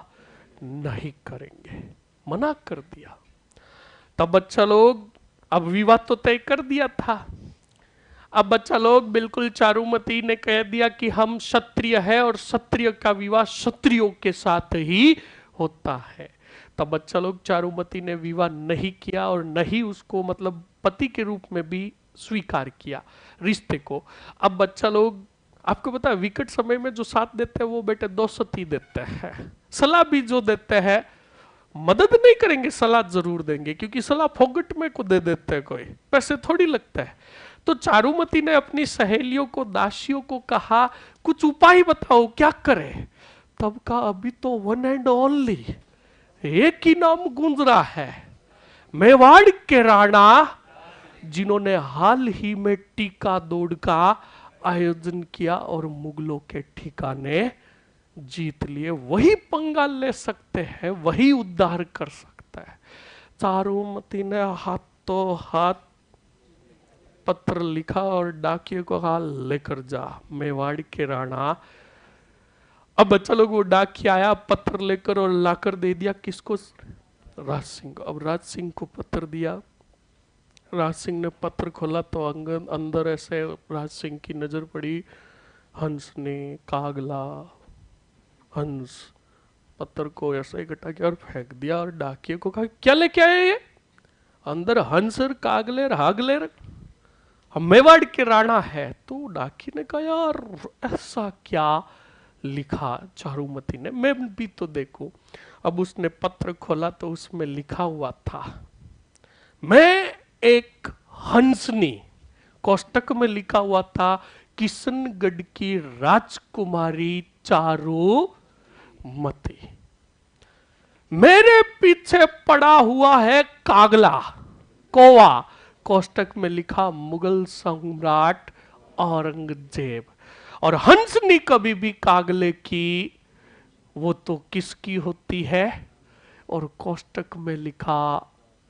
नहीं करेंगे, मना कर दिया। तब बच्चा लोग, अब विवाह तो तय कर दिया था, अब बच्चा लोग बिल्कुल चारुमती ने कह दिया कि हम क्षत्रिय है और क्षत्रिय का विवाह क्षत्रियों के साथ ही होता है। तब बच्चा लोग चारुमती ने विवाह नहीं किया और नहीं उसको मतलब पति के रूप में भी स्वीकार किया रिश्ते को। अब बच्चा लोग आपको पता है विकट समय में जो साथ देते हैं वो बेटे दो सती देते हैं, सलाह भी जो देते हैं, मदद नहीं करेंगे सलाह जरूर देंगे, क्योंकि सलाह फोगट में को दे देते हैं, कोई पैसे थोड़ी लगता है। तो चारुमती ने अपनी सहेलियों को दासियों को कहा कुछ उपाय बताओ क्या करें। तब का अभी तो वन एंड ओनली एक ही नाम गूंज रहा है, मेवाड़ के राणा जिन्होंने हाल ही में टीका दौड़ का आयोजन किया और मुगलों के ठिकाने जीत लिए, वही पंगा ले सकते हैं, वही उद्धार कर सकता है। चारुमती ने हाथों हाथ पत्र लिखा और डाकिये को कहा लेकर जा मेवाड़ के राणा। अब बच्चा लोग वो डाकिया आया पत्र लेकर और लाकर दे दिया किसको, राज सिंह को। अब राज सिंह को पत्र दिया, राज सिंह ने पत्र खोला तो अंदर ऐसे राज सिंह की नजर पड़ी, हंस ने कागला, हंस पत्र को ऐसे इकट्ठा किया और फेंक दिया और डाकिये को कहा क्या लेके आए ये, अंदर हंस और कागले हागले हम मेवाड़ के राणा है। तो डाकिये ने कहा यार ऐसा क्या लिखा चारुमती ने, मैं भी तो देखूं। अब उसने पत्र खोला तो उसमें लिखा हुआ था मैं एक हंसनी, कोष्टक में लिखा हुआ था किशनगढ़ की राजकुमारी चारुमती, मेरे पीछे पड़ा हुआ है कागला कोवा, कोष्टक में लिखा मुगल सम्राट औरंगजेब, और हंसनी कभी भी कागले की वो तो किसकी होती है, और कोष्टक में लिखा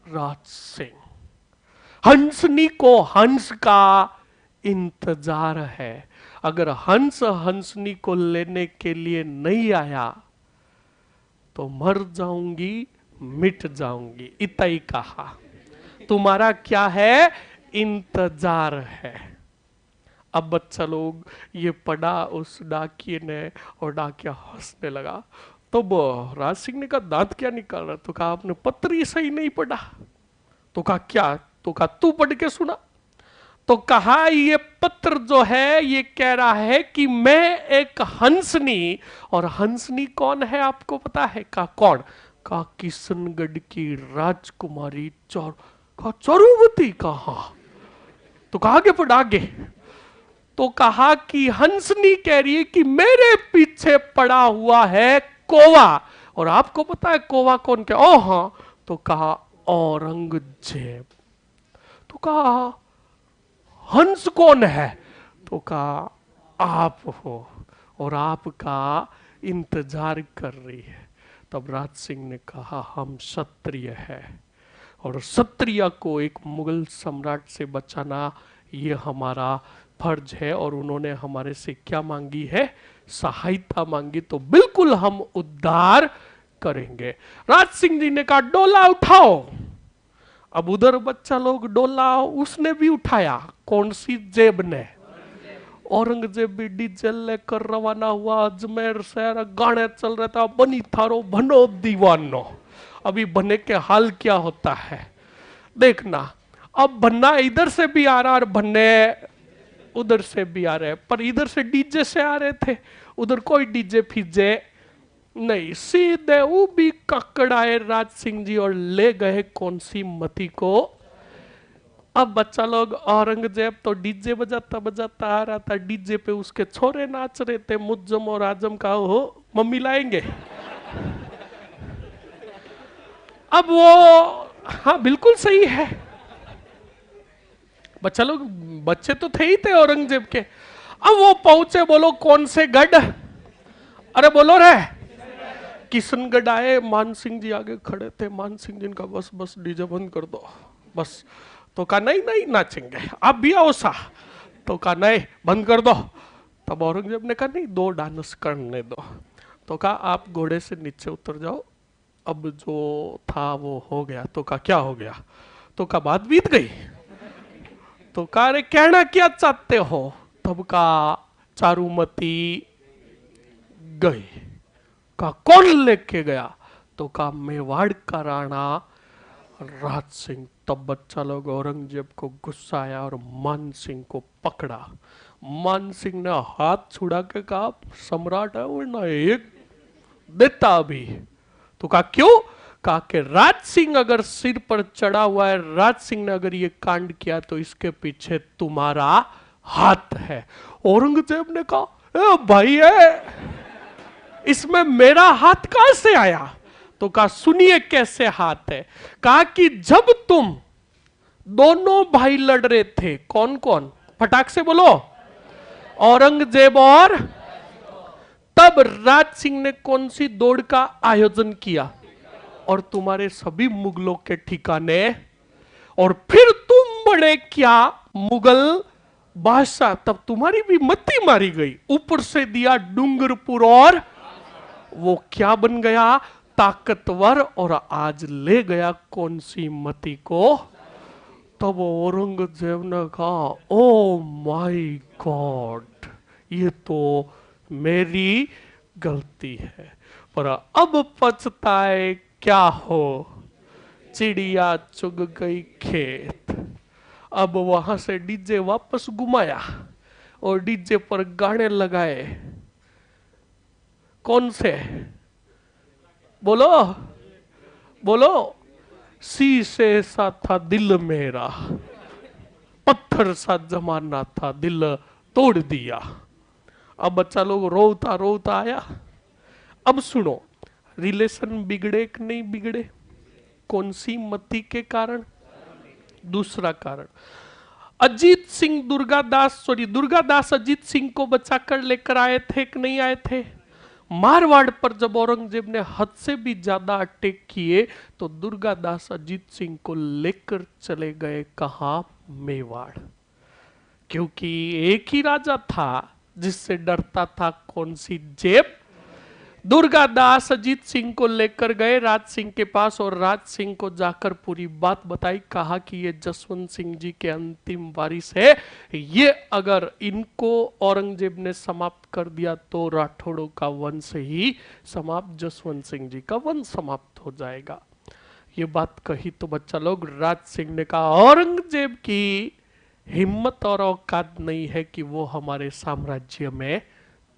राज सिंह। हंसनी को हंस का इंतजार है, अगर हंस हंसनी को लेने के लिए नहीं आया तो मर जाऊंगी मिट जाऊंगी, इतना ही कहा, तुम्हारा क्या है इंतजार है। अब बच्चा लोग ये पढ़ा उस डाकिये ने और डाकिया हंसने लगा। तो राज सिंह ने कहा दांत क्या निकाल रहा, तो कहा आपने पत्र ही सही नहीं पढ़ा। तो कहा क्या, तो कहा तू पढ़ के सुना। तो कहा ये पत्र जो है ये कह रहा है कि मैं एक हंसनी, और हंसनी कौन है आपको पता है, का कौन, का किशनगढ़ की राजकुमारी चारुमती, कहा तो कहा आगे पढ़ आगे, तो कहा कि हंसनी कह रही है कि मेरे पीछे पड़ा हुआ है कोवा, और आपको पता है कोवा कौन क्या, ओ हाँ, तो कहा औरंगजेब। तो कहा हंस कौन है, तो कहा आप हो और आपका इंतजार कर रही है। तब राज सिंह ने कहा हम क्षत्रिय है और क्षत्रिय को एक मुगल सम्राट से बचाना ये हमारा फर्ज है, और उन्होंने हमारे से क्या मांगी है, सहायता मांगी, तो बिल्कुल हम उद्धार करेंगे। राज सिंह जी ने कहा डोला उठाओ। अब उधर बच्चा लोग डोला उसने भी उठाया, कौन सी जेब ने, औरंगजेब भी डीजल लेकर रवाना हुआ, अजमेर शहर गाने चल रहा था, बनी थारो बनो दीवानो। अभी बने के हाल क्या होता है देखना, अब भन्ना इधर से भी आ रहा और भन्ने उधर से भी आ रहे, पर इधर से डीजे से आ रहे थे, उधर कोई डीजे फीजे नहीं, सीधे वो भी ककड़ाए राज सिंह जी और ले गए कौन सी मती को। अब बच्चा लोग औरंगजेब तो डीजे बजाता बजाता आ रहा था, डीजे पे उसके छोरे नाच रहे थे, मुज्जम और आजम का हो मम्मी लाएंगे। अब वो हाँ बिल्कुल सही है, बच्चा लोग बच्चे तो थे ही थे औरंगजेब के। अब वो पहुंचे, बोलो कौन से गढ़, अरे बोलो रे किशनगढ़ आए, मान सिंह जी आगे खड़े थे, मान सिंह जी का बस बस डीजे बंद कर दो बस, तो कहा नहीं नहीं नाचेंगे आप भी आओ सा, तो कहा नहीं बंद कर दो। तब औरंगजेब ने कहा नहीं दो डांस करने दो, तो कहा आप घोड़े से नीचे उतर जाओ, अब जो था वो हो गया। तो कहा क्या हो गया, तो कहा बात बीत गई, तो कहा रे कहना क्या चाहते हो? तब का चारुमती गई। का कौन लेके गया? तो का मेवाड़ का राणा राज सिंह। तब बच्चा लोग औरंगजेब को गुस्सा आया और मान सिंह को पकड़ा। मान सिंह ने हाथ छुड़ा के कहा सम्राट है वरना एक देता अभी। तो कहा क्यों? कहा कि राज सिंह अगर सिर पर चढ़ा हुआ है, राज सिंह ने अगर ये कांड किया तो इसके पीछे तुम्हारा हाथ है। औरंगजेब ने कहा ए भाई है, इसमें मेरा हाथ कहां से आया? तो कहा सुनिए कैसे हाथ है। कहा कि जब तुम दोनों भाई लड़ रहे थे, कौन कौन? फटाक से बोलो। औरंगजेब और, तब राज सिंह ने कौन सी दौड़ का आयोजन किया? और तुम्हारे सभी मुगलों के ठिकाने। और फिर तुम बड़े क्या मुगल बादशाह, तब तुम्हारी भी मती मारी गई। ऊपर से दिया डूंगरपुर और वो क्या बन गया? ताकतवर। और आज ले गया कौन सी मती को? तब औरंगजेब ने कहा ओ माय गॉड, ये तो मेरी गलती है, पर अब पछताए क्या हो, चिड़िया चुग गई खेत। अब वहां से डीजे वापस घुमाया और डीजे पर गाने लगाए। कौन से? बोलो बोलो। शीशे सा था दिल मेरा, पत्थर सा जमाना था, दिल तोड़ दिया। अब बच्चा लोग रोता रोता आया। अब सुनो, रिलेशन बिगड़े कि नहीं बिगड़े? कौन सी मती के कारण? दूसरा कारण, अजीत सिंह दुर्गादास अजीत सिंह को बचाकर लेकर आए थे कि नहीं आए थे? मारवाड़ पर जब औरंगजेब ने हद से भी ज्यादा अटैक किए तो दुर्गादास अजीत सिंह को लेकर चले गए कहा? मेवाड़। क्योंकि एक ही राजा था जिससे डरता था कौन सी जेब? दुर्गादास अजीत सिंह को लेकर गए राज सिंह के पास और राज सिंह को जाकर पूरी बात बताई। कहा कि ये जसवंत सिंह जी के अंतिम वारिस है, ये अगर इनको औरंगजेब ने समाप्त कर दिया तो राठौड़ों का वंश ही समाप्त, जसवंत सिंह जी का वंश समाप्त हो जाएगा। ये बात कही तो बच्चा लोग राज सिंह ने कहा औरंगजेब की हिम्मत और औकात नहीं है कि वो हमारे साम्राज्य में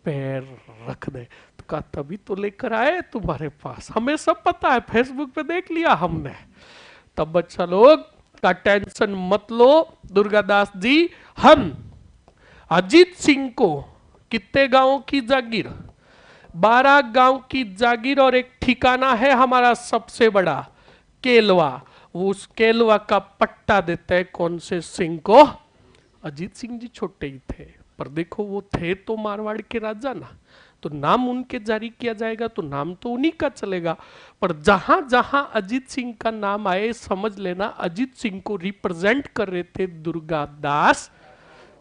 पैर रख दे। तो कहा तभी तो लेकर आए तुम्हारे पास, हमें सब पता है, फेसबुक पे देख लिया हमने। तब बच्चा लोग का टेंशन मत लो दुर्गादास जी, हम अजीत सिंह को कितने गांवों की जागीर? 12 गांव की जागीर और एक ठिकाना है हमारा सबसे बड़ा केलवा, वो उस केलवा का पट्टा देते हैं कौन से सिंह को? अजीत सिंह जी छोटे ही थे पर देखो वो थे तो मारवाड़ के राजा ना, तो नाम उनके जारी किया जाएगा तो नाम तो उन्हीं का चलेगा। पर जहां जहां अजीत सिंह का नाम आए समझ लेना अजीत सिंह को रिप्रेजेंट कर रहे थे दुर्गादास।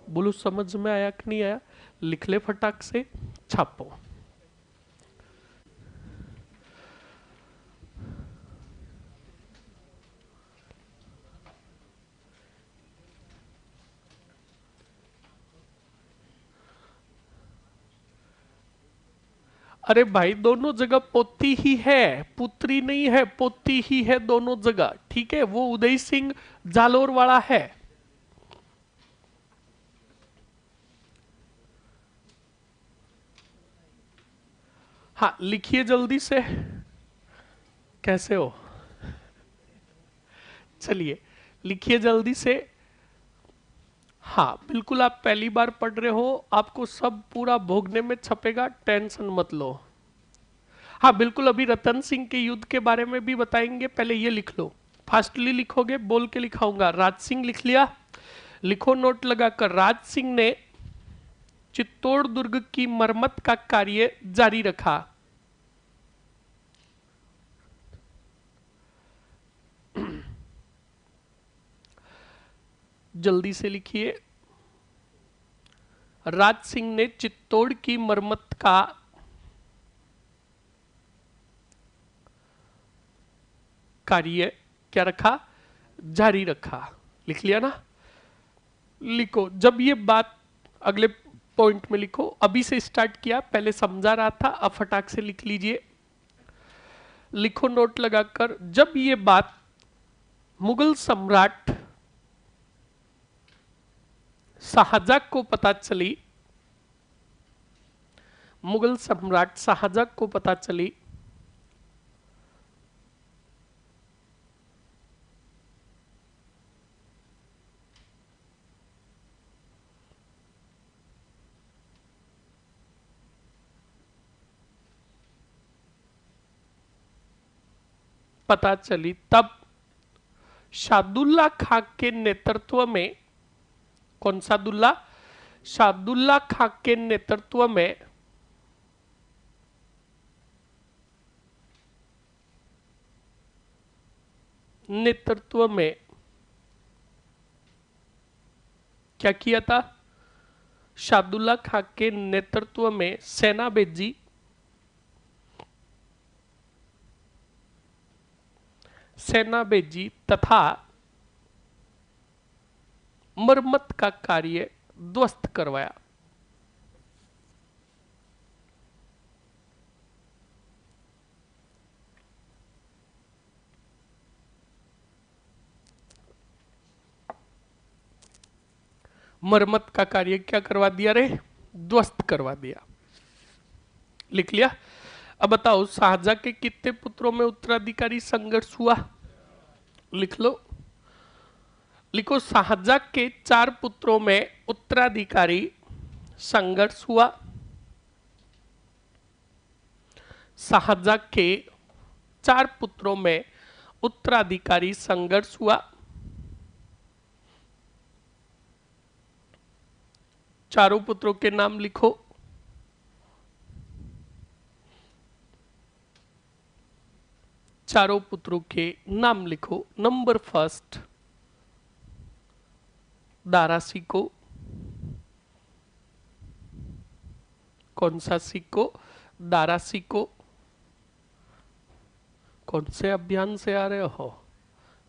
बोलो समझ में आया कि नहीं आया? लिख ले फटाक से, छापो। अरे भाई दोनों जगह पोती ही है, पुत्री नहीं है, पोती ही है दोनों जगह, ठीक है। वो उदय सिंह जालोर वाला है। हाँ लिखिए जल्दी से, कैसे हो? चलिए लिखिए जल्दी से। हाँ बिल्कुल, आप पहली बार पढ़ रहे हो, आपको सब पूरा भोगने में छपेगा, टेंशन मत लो। हाँ बिल्कुल, अभी रतन सिंह के युद्ध के बारे में भी बताएंगे, पहले ये लिख लो। फास्टली लिखोगे, बोल के लिखाऊंगा। राज सिंह लिख लिया? लिखो नोट लगाकर। राज सिंह ने चित्तौड़ दुर्ग की मरम्मत का कार्य जारी रखा। जल्दी से लिखिए। राज सिंह ने चित्तौड़ की मरम्मत का कार्य क्या रखा? जारी रखा। लिख लिया ना? लिखो, जब ये बात अगले पॉइंट में लिखो, अभी से स्टार्ट किया, पहले समझा रहा था, अब फटाक से लिख लीजिए। लिखो नोट लगाकर, जब ये बात मुगल सम्राट शाहजहां को पता चली, मुगल सम्राट शाहजहां को पता चली, पता चली, तब शादुल्ला खां के नेतृत्व में, कौन सा दुल्ला? शादुल्ला खां के नेतृत्व में क्या किया था? शादुल्ला खां के नेतृत्व में सेना भेजी, तथा मरम्मत का कार्य ध्वस्त करवाया। मरम्मत का कार्य क्या करवा दिया रे? ध्वस्त करवा दिया। लिख लिया। अब बताओ, शाहजहां के कितने पुत्रों में उत्तराधिकारी संघर्ष हुआ? लिख लो। लिखो, शाहजहां के 4 पुत्रों में उत्तराधिकारी संघर्ष हुआ। शाहजहां के 4 पुत्रों में उत्तराधिकारी संघर्ष हुआ। चारों पुत्रों के नाम लिखो। चारों पुत्रों के नाम लिखो। Number first Dara सिको। कौन सा सिको? दारा सिको। कौन से अभियान से आ रहे हो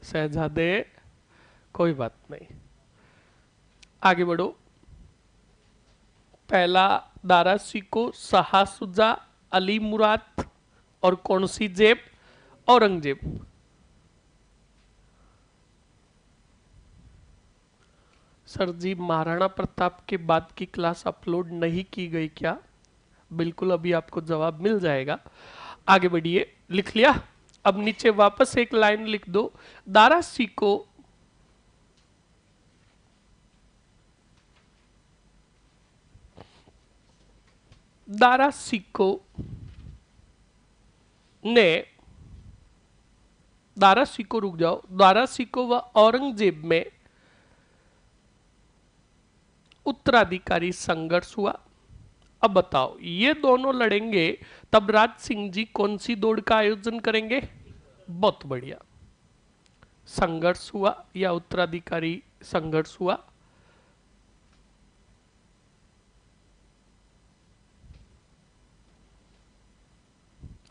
शहजादे? कोई बात नहीं, आगे बढ़ो। पहला दारा सिको, शाहसुजा, अली मुराद और कौन सी जेब? औरंगजेब। सर जी, महाराणा प्रताप के बाद की क्लास अपलोड नहीं की गई क्या? बिल्कुल, अभी आपको जवाब मिल जाएगा। आगे बढ़िए। लिख लिया। अब नीचे वापस एक लाइन लिख दो। दारा सिको ने दारा सिको, रुक जाओ, दारा सिको व औरंगजेब में उत्तराधिकारी संघर्ष हुआ। अब बताओ, ये दोनों लड़ेंगे, तब राज सिंह जी कौन सी दौड़ का आयोजन करेंगे? बहुत बढ़िया। संघर्ष हुआ या उत्तराधिकारी संघर्ष हुआ?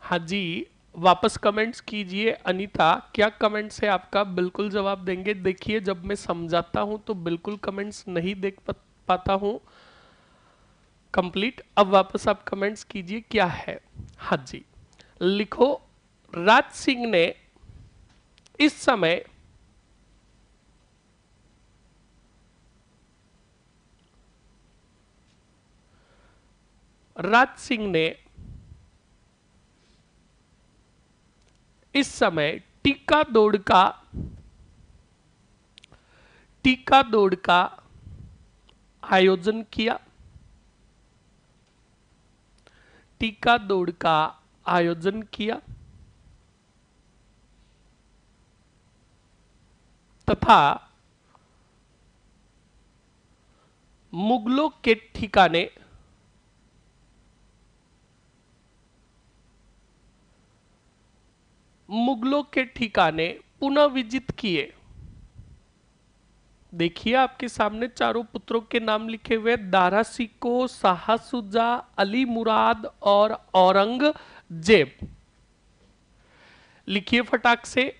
हाँ जी, वापस कमेंट्स कीजिए। अनीता, क्या कमेंट्स है आपका? बिल्कुल जवाब देंगे। देखिए, जब मैं समझाता हूं तो बिल्कुल कमेंट्स नहीं देख पाता हूं कंप्लीट। अब वापस आप कमेंट्स कीजिए, क्या है? हाँ जी, लिखो। राज सिंह ने इस समय टीका दौड़ का आयोजन किया। टीका दौड़ का आयोजन किया तथा मुगलों के ठिकाने पुनः विजित किए। देखिए, आपके सामने चारों पुत्रों के नाम लिखे हुए, दारा सिको, शाहसुजा, अली मुराद और औरंगजेब। लिखिए फटाक से।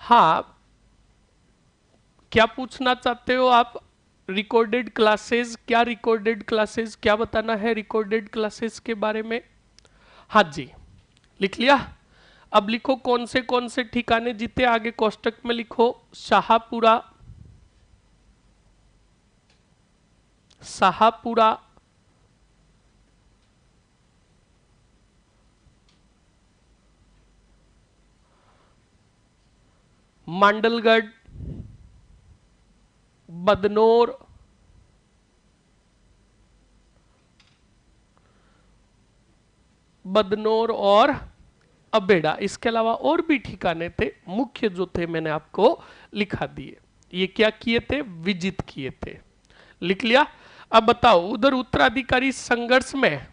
हाँ, क्या पूछना चाहते हो आप? रिकॉर्डेड क्लासेस, क्या रिकॉर्डेड क्लासेस, क्या बताना है रिकॉर्डेड क्लासेस के बारे में? हाँ जी, लिख लिया। अब लिखो कौन से ठिकाने जीते, आगे कोष्टक में लिखो। शाहपुरा, शाहपुरा, मांडलगढ़, बदनौर, बदनौर और अबेड़ा। इसके अलावा और भी ठिकाने थे, मुख्य जो थे मैंने आपको लिखा दिए। ये क्या किए थे? विजिट किए थे। लिख लिया। अब बताओ, उधर उत्तराधिकारी संघर्ष में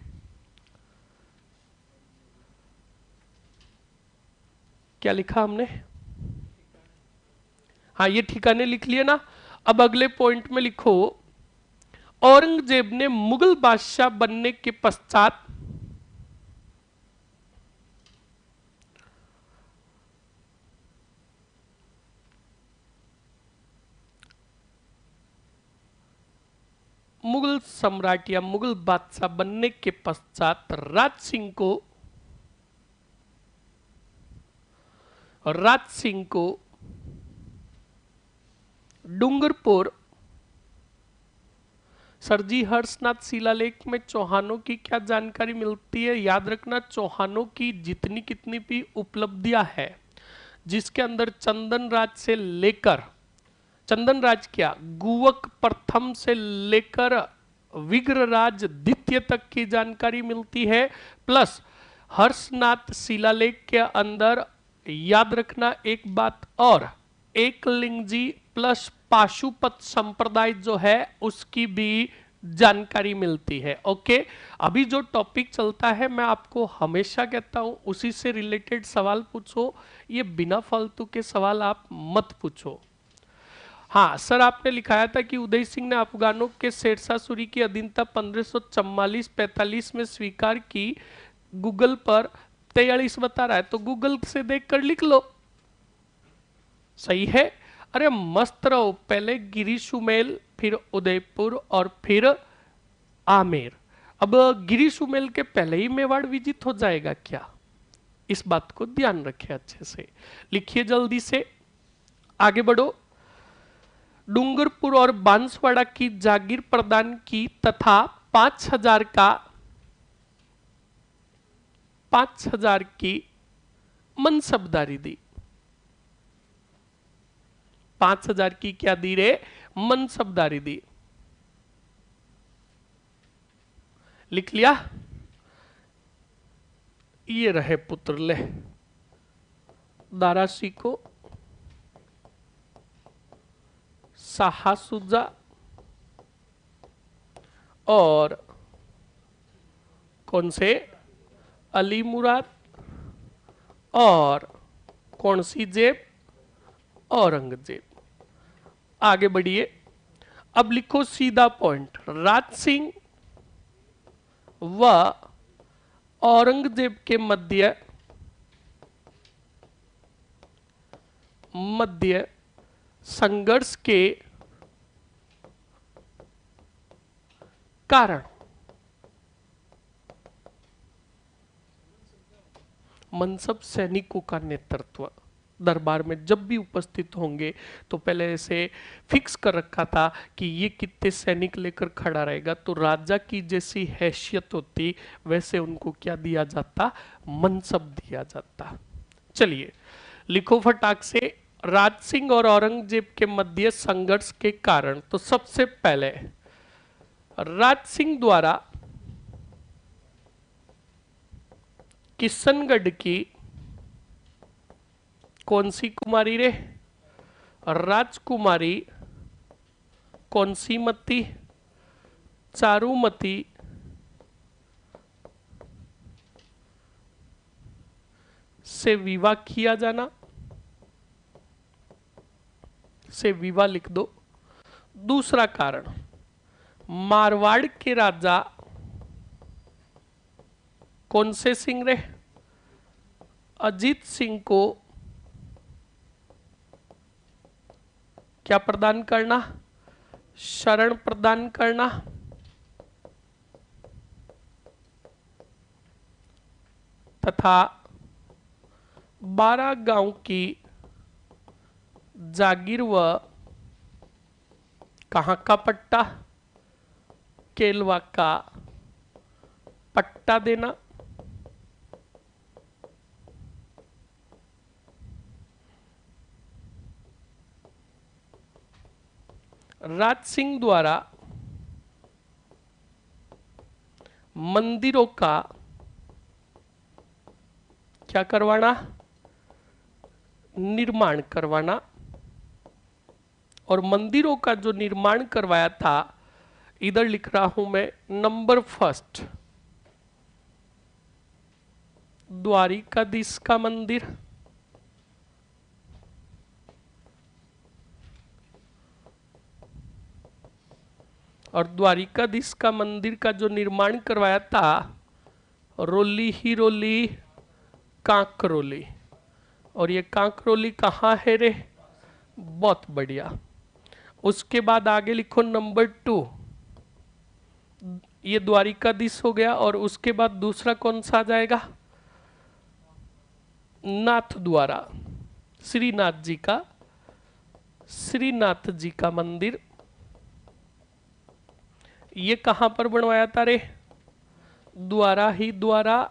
क्या लिखा हमने? हाँ, ये ठिकाने लिख लिए ना। अब अगले पॉइंट में लिखो, औरंगजेब ने मुगल बादशाह बनने के पश्चात मुगल सम्राट या मुगल बादशाह बनने के पश्चात राज सिंह को डूंगरपुर, सरजी हर्षनाथ शिलालेख में चौहानों की क्या जानकारी मिलती है? याद रखना, चौहानों की जितनी कितनी भी उपलब्धियां है, जिसके अंदर चंदन राज से लेकर, चंदन राज क्या, गुवक प्रथम से लेकर विग्रराज द्वितीय तक की जानकारी मिलती है। प्लस हर्षनाथ शिलालेख के अंदर याद रखना एक बात और, एकलिंगजी प्लस पाशुपत संप्रदाय जो है उसकी भी जानकारी मिलती है। ओके, अभी जो टॉपिक चलता है मैं आपको हमेशा कहता हूं उसी से रिलेटेड सवाल पूछो, ये बिना फालतू के सवाल आप मत पूछो। हाँ सर, आपने लिखाया था कि उदय सिंह ने अफगानों के शेरशाह सूरी की अधीनता 1544-45 में स्वीकार की। गूगल पर 43 बता रहा है, तो गूगल से देखकर लिख लो। सही है। अरे मस्त रहो, पहले गिरी सुमेल, फिर उदयपुर और फिर आमेर। अब गिरी सुमेल के पहले ही मेवाड़ विजित हो जाएगा क्या? इस बात को ध्यान रखें अच्छे से। लिखिए जल्दी से, आगे बढ़ो। डूंगरपुर और बांसवाड़ा की जागीर प्रदान की तथा 5,000 की मनसबदारी दी। 5,000 की क्या दी रे? मनसबदारी दी। लिख लिया। ये रहे पुत्र ले, दारासी को शाहसुजा और कौन से अली मुराद और कौन सी जेब? औरंगजेब। आगे बढ़िए। अब लिखो सीधा पॉइंट, राज सिंह व औरंगजेब के मध्य संघर्ष के कारण मनसब सैनिकों का नेतृत्व दरबार में जब भी उपस्थित होंगे तो पहले ऐसे फिक्स कर रखा था कि ये कितने सैनिक लेकर खड़ा रहेगा, तो राजा की जैसी हैसियत होती वैसे उनको क्या दिया जाता? मनसब दिया जाता। चलिए लिखो फटाक से, राज सिंह और औरंगजेब के मध्य संघर्ष के कारण। तो सबसे पहले राज सिंह द्वारा किशनगढ़ की कौन सी कुमारी रे? राजकुमारी कौन सी मती? चारुमती से विवाह किया जाना, से विवाह लिख दो। दूसरा कारण, मारवाड़ के राजा कौन से सिंह रे? अजीत सिंह को क्या प्रदान करना? शरण प्रदान करना। तथा 12 गांव की जागीर व कहां का पट्टा? केलवा का पट्टा देना। राज सिंह द्वारा मंदिरों का क्या करवाना? निर्माण करवाना। और मंदिरों का जो निर्माण करवाया था, इधर लिख रहा हूं मैं नंबर फर्स्ट, द्वारिकाधीश का मंदिर। और द्वारिकाधीश का मंदिर का जो निर्माण करवाया था, रोली ही रोली कांकरोली। और ये कांकरोली कहाँ है रे? बहुत बढ़िया। उसके बाद आगे लिखो नंबर 2, ये द्वारिकाधीश हो गया। और उसके बाद दूसरा कौन सा आ जाएगा? नाथ द्वारा श्रीनाथ जी का मंदिर। ये कहां पर बनवाया था रे? द्वारा ही द्वारा,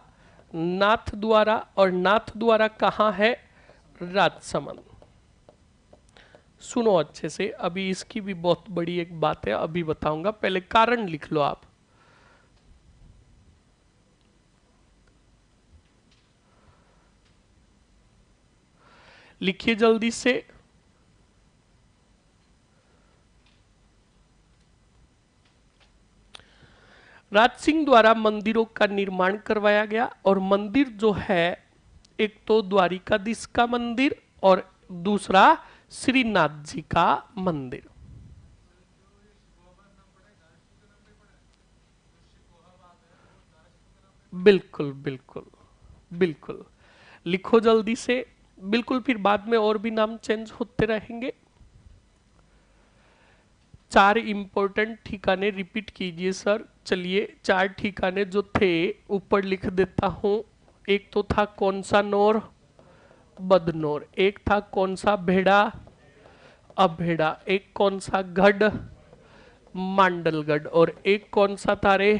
नाथ द्वारा। और नाथ द्वारा कहां है? राजसमंद। सुनो अच्छे से, अभी इसकी भी बहुत बड़ी एक बात है, अभी बताऊंगा, पहले कारण लिख लो आप। लिखिए जल्दी से। राज सिंह द्वारा मंदिरों का निर्माण करवाया गया। और मंदिर जो है, एक तो द्वारिकाधीश का मंदिर और दूसरा श्रीनाथ जी का मंदिर। बिल्कुल बिल्कुल बिल्कुल, लिखो जल्दी से। बिल्कुल, फिर बाद में और भी नाम चेंज होते रहेंगे। 4 इंपॉर्टेंट ठिकाने रिपीट कीजिए सर। चलिए, 4 ठिकाने जो थे ऊपर लिख देता हूं। एक तो था कौन सा नौर? बदनौर। एक था कौन सा भेड़ा? अभेड़ा। एक कौन सा गढ़? मांडलगढ़। और एक कौन सा था रे?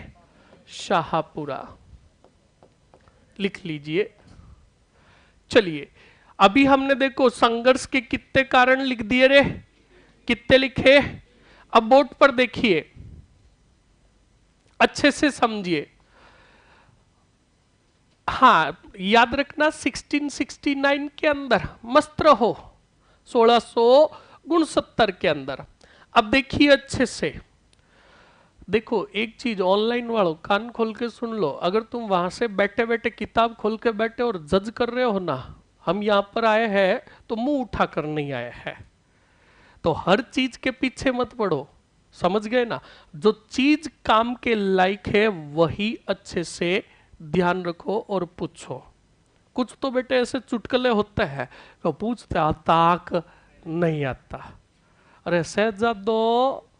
शाहपुरा। लिख लीजिए। चलिए, अभी हमने देखो संघर्ष के कितने कारण लिख दिए रे? कितने लिखे? अब बोर्ड पर देखिए, अच्छे से समझिए। हाँ, याद रखना 1669 के अंदर, मस्त रहो, 1669 के अंदर। अब देखिए अच्छे से, देखो एक चीज, ऑनलाइन वालों कान खोल के सुन लो। अगर तुम वहां से बैठे बैठे किताब खोल के बैठे और जज कर रहे हो ना, हम यहां पर आए हैं तो मुंह उठा कर नहीं आए हैं। तो हर चीज के पीछे मत पड़ो, समझ गए ना? जो चीज काम के लायक है वही अच्छे से ध्यान रखो और पूछो। कुछ तो बेटे ऐसे चुटकुले होते हैं तो पूछते आता नहीं आता। अरे शहजादो,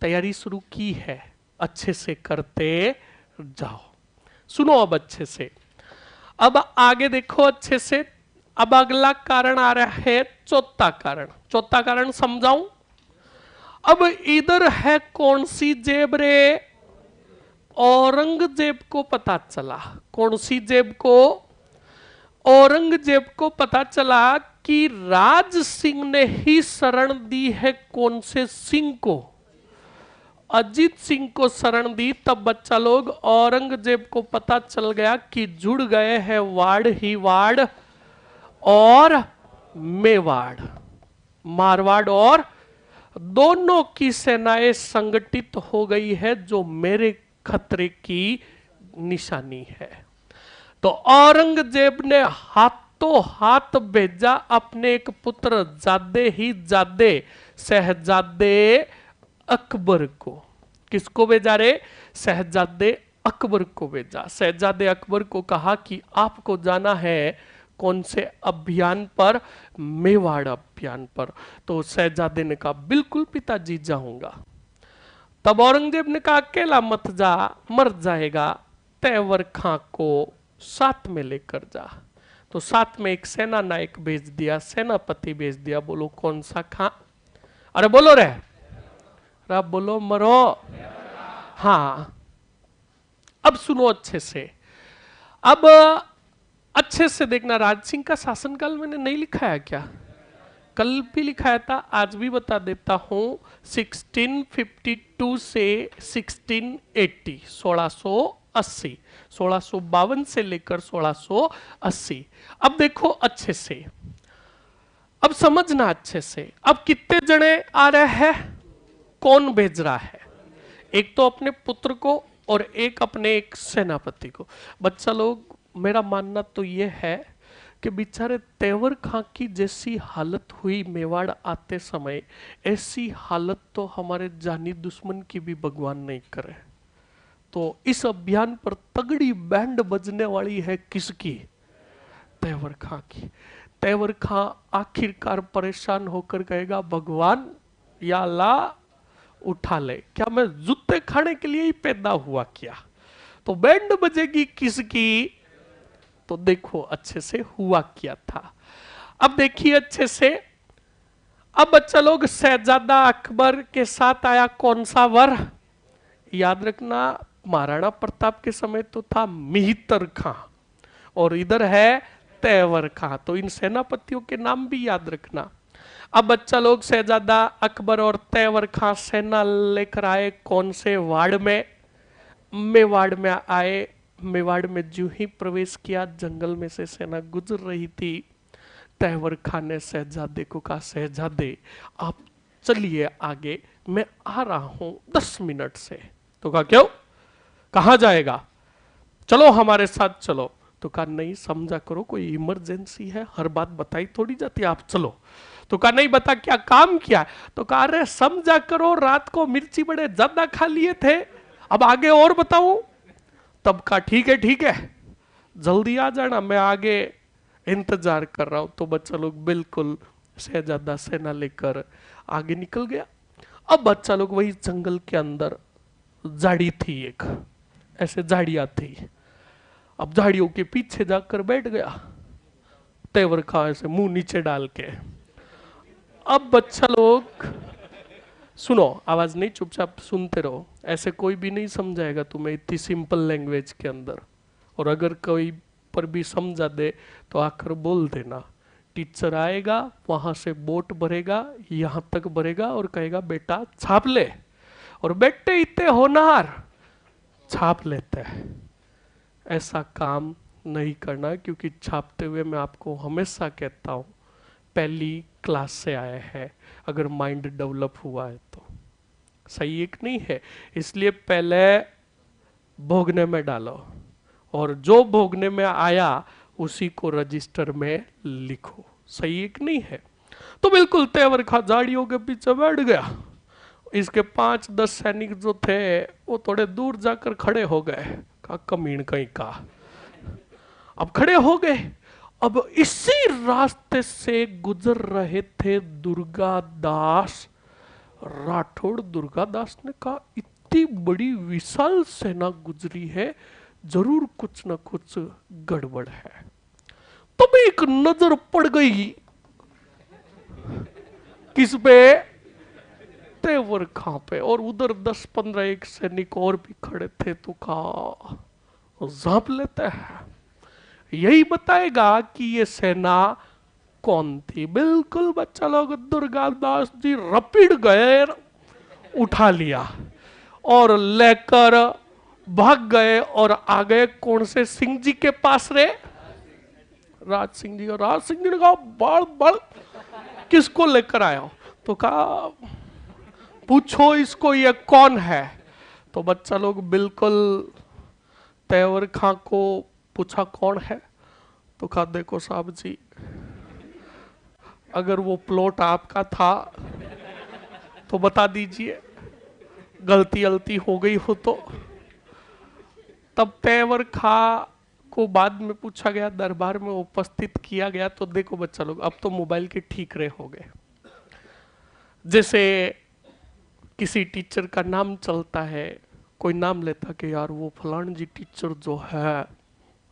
तैयारी शुरू की है, अच्छे से करते जाओ। सुनो अब अच्छे से, अब आगे देखो अच्छे से। अब अगला कारण आ रहा है चौथा कारण। चौथा कारण समझाऊं? अब इधर है कौन सी जेब रे? औरंगजेब को पता चला। कौन सी जेब को? औरंगजेब को पता चला कि राज सिंह ने ही शरण दी है कौन से सिंह को? अजीत सिंह को शरण दी। तब बच्चा लोग, औरंगजेब को पता चल गया कि जुड़ गए हैं वाड़ ही वाड़ और मेवाड़, मारवाड़, और दोनों की सेनाएं संगठित हो गई है, जो मेरे खतरे की निशानी है। तो औरंगजेब ने हाथों हाथ भेजा अपने एक पुत्र जादे ही जादे शहजादे अकबर को। किसको भेजा रे? शहजादे अकबर को भेजा। शहजादे अकबर को कहा कि आपको जाना है कौन से अभियान पर? मेवाड़ अभियान पर। तो शहजादे ने कहा बिल्कुल पिताजी जाऊंगा। तब औरंगजेब ने कहा अकेला मत जा, मर जाएगा, तेवर खां को साथ में लेकर जा। तो साथ में एक सेना नायक भेज दिया, सेनापति भेज दिया। बोलो कौन सा खां? अरे बोलो रे, आप बोलो मरो। हाँ, अब सुनो अच्छे से। अब अच्छे से देखना, राज सिंह का शासनकाल मैंने नहीं लिखा है क्या? कल भी लिखाया था, आज भी बता देता हूं। 1652 से 1680, 1680, 1652 से लेकर 1680। अब देखो अच्छे से, अब समझना अच्छे से। अब कितने जने आ रहे हैं, कौन भेज रहा है? एक तो अपने पुत्र को और एक अपने एक सेनापति को। बच्चा लोग, मेरा मानना तो यह है कि बेचारे तेवर खां की जैसी हालत हुई मेवाड़ आते समय, ऐसी हालत तो हमारे जानी दुश्मन की भी भगवान नहीं करे। तो इस अभियान पर तगड़ी बैंड बजने वाली है किसकी? तेवर खां की। तेवर खां आखिरकार परेशान होकर कहेगा भगवान या अल्लाह उठा ले, क्या मैं जूते खाने के लिए ही पैदा हुआ क्या? तो बैंड बजेगी किसकी? तो देखो अच्छे से हुआ क्या था। अब देखिए अच्छे से। अब बच्चा लोग, शहजादा अकबर के साथ आया कौन सा वर? याद रखना, महाराणा प्रताप के समय तो था मिहितर खां और इधर है तेवर खां। तो इन सेनापतियों के नाम भी याद रखना। अब बच्चा लोग, शहजादा अकबर और तेवर खां सेना लेकर आए कौन से वाड़ में? मेवाड़ में आए। मेवाड़ में जो ही प्रवेश किया, जंगल में से सेना गुजर रही थी। तेवर खान ने शहजादे को कहा शहजादे आप चलिए आगे, मैं आ रहा हूं 10 मिनट से। तो कहा क्यों, कहां जाएगा? चलो हमारे साथ चलो। तो कहा नहीं, समझा करो कोई इमरजेंसी है, हर बात बताई थोड़ी जाती, आप चलो। तो कहा नहीं बता, क्या काम किया है? तो कहा अरे समझा करो, रात को मिर्ची बड़े ज्यादा खा लिए थे, अब आगे और बताऊं? तब कहा ठीक है, जल्दी आ जाना, मैं आगे इंतजार कर रहा हूं। तो बच्चा लोग बिल्कुल शहजादा सेना लेकर आगे निकल गया। अब बच्चा लोग वही जंगल के अंदर झाड़ी थी, एक ऐसे झाड़ियां थी। अब झाड़ियों के पीछे जाकर बैठ गया तेवर खां, ऐसे मुंह नीचे डाल के। अब बच्चा लोग सुनो, आवाज नहीं, चुपचाप सुनते रहो। ऐसे कोई भी नहीं समझाएगा तुम्हें इतनी सिंपल लैंग्वेज के अंदर। और अगर कोई पर भी समझा दे तो आकर बोल देना, टीचर आएगा, वहां से बोट भरेगा, यहां तक भरेगा और कहेगा बेटा छाप ले। और बेटे इतने होनहार, छाप लेते हैं। ऐसा काम नहीं करना, क्योंकि छापते हुए मैं आपको हमेशा कहता हूं पहली क्लास से आए हैं, अगर माइंड डेवलप हुआ है तो सही एक नहीं है। इसलिए पहले भोगने में डालो और जो भोगने में आया उसी को रजिस्टर में लिखो, सही एक नहीं है। तो बिल्कुल तेवर खां झाड़ियों के पीछे बैठ गया। इसके 5-10 सैनिक जो थे वो थोड़े दूर जाकर खड़े हो गए, कहा कमीन कहीं का। अब खड़े हो गए। अब इसी रास्ते से गुजर रहे थे दुर्गादास राठौड़। दुर्गादास ने कहा इतनी बड़ी विशाल सेना गुजरी है, जरूर कुछ न कुछ गड़बड़ है। तब एक नजर पड़ गई किस पे? तेवर खां पे। और उधर 10-15 एक सैनिक और भी खड़े थे। तो कहा झांप लेते हैं, यही बताएगा कि ये सेना कौन थी। बिल्कुल बच्चा लोग, दुर्गादास जी रपिड़ गए, उठा लिया और लेकर भाग गए और आ गए कौन से सिंह जी के पास रे? राज सिंह जी। और राज सिंह जी ने कहा बड़ बड़ किसको लेकर आया हो? तो कहा पूछो इसको ये कौन है। तो बच्चा लोग बिल्कुल तेवर खां को पूछा कौन है। तो कहा देखो साहब जी, अगर वो प्लॉट आपका था तो बता दीजिए, गलती हो गई हो तो। तब तेवर खां को बाद में पूछा गया, दरबार में उपस्थित किया गया, तो देखो बच्चा लोग, अब तो मोबाइल के ठीकरे हो गए। जैसे किसी टीचर का नाम चलता है, कोई नाम लेता कि यार वो फलान जी टीचर जो है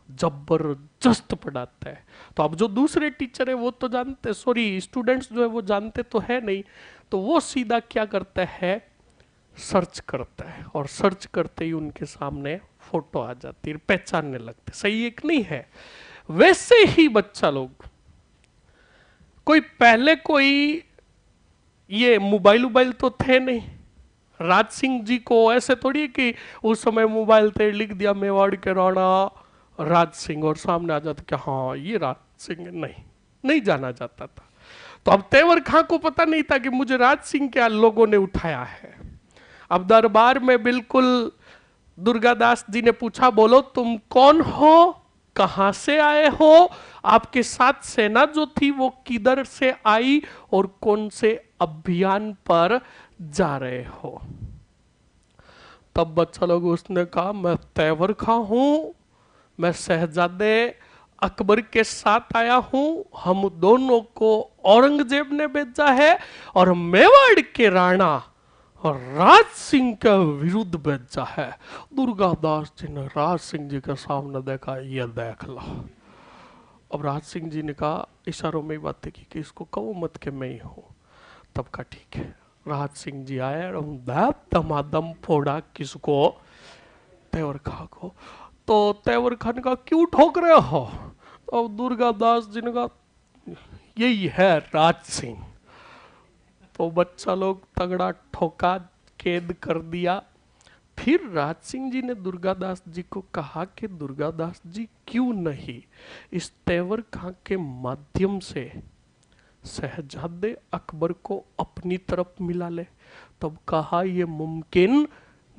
जबरदस्त पढ़ाता है, तो अब जो दूसरे टीचर है वो तो जानते, सॉरी स्टूडेंट्स जो है वो जानते तो है नहीं, तो वो सीधा क्या करता है, सर्च करता है, और सर्च करते ही उनके सामने फोटो आ जाती है, पहचानने लगते। सही एक नहीं है? वैसे ही बच्चा लोग, कोई पहले कोई ये मोबाइल तो थे नहीं। राज सिंह जी को ऐसे थोड़ी कि उस समय मोबाइल थे, लिख दिया मेवाड़ के राणा राज सिंह और सामने आ जाता कि हाँ ये राज सिंह, नहीं जाना जाता था। तो अब तेवर खां को पता नहीं था कि मुझे राज सिंह के लोगों ने उठाया है। अब दरबार में बिल्कुल दुर्गादास जी ने पूछा, बोलो तुम कौन हो, कहां से आए हो, आपके साथ सेना जो थी वो किधर से आई, और कौन से अभियान पर जा रहे हो। तब बच्चा लोग उसने कहा, मैं तेवर खां हूं, मैं शहजादे अकबर के साथ आया हूं, हम दोनों को औरंगजेब ने भेजा है और मेवाड़ के राणा और राज सिंह के विरुद्ध भेजा है। दुर्गादास जी ने राज सिंह जी के सामने देखा, ये देख लो। अब राज सिंह जी ने कहा, इशारों में बात देखी कि इसको कहो मत के मैं ही हूं। तब का ठीक है, राज सिंह जी आए और दमादम फोड़ा किसको, तेवर खां को। तो तेवर खान का क्यों ठोक रहे हो, तो दुर्गादास जी ने कहा यही है राज सिंह। तो बच्चा लोग तगड़ा ठोका, कैद कर दिया। फिर राज सिंह जी ने दुर्गादास जी को कहा कि दुर्गादास जी क्यों नहीं इस तेवर खां के माध्यम से शहजादे अकबर को अपनी तरफ मिला ले। तब कहा ये मुमकिन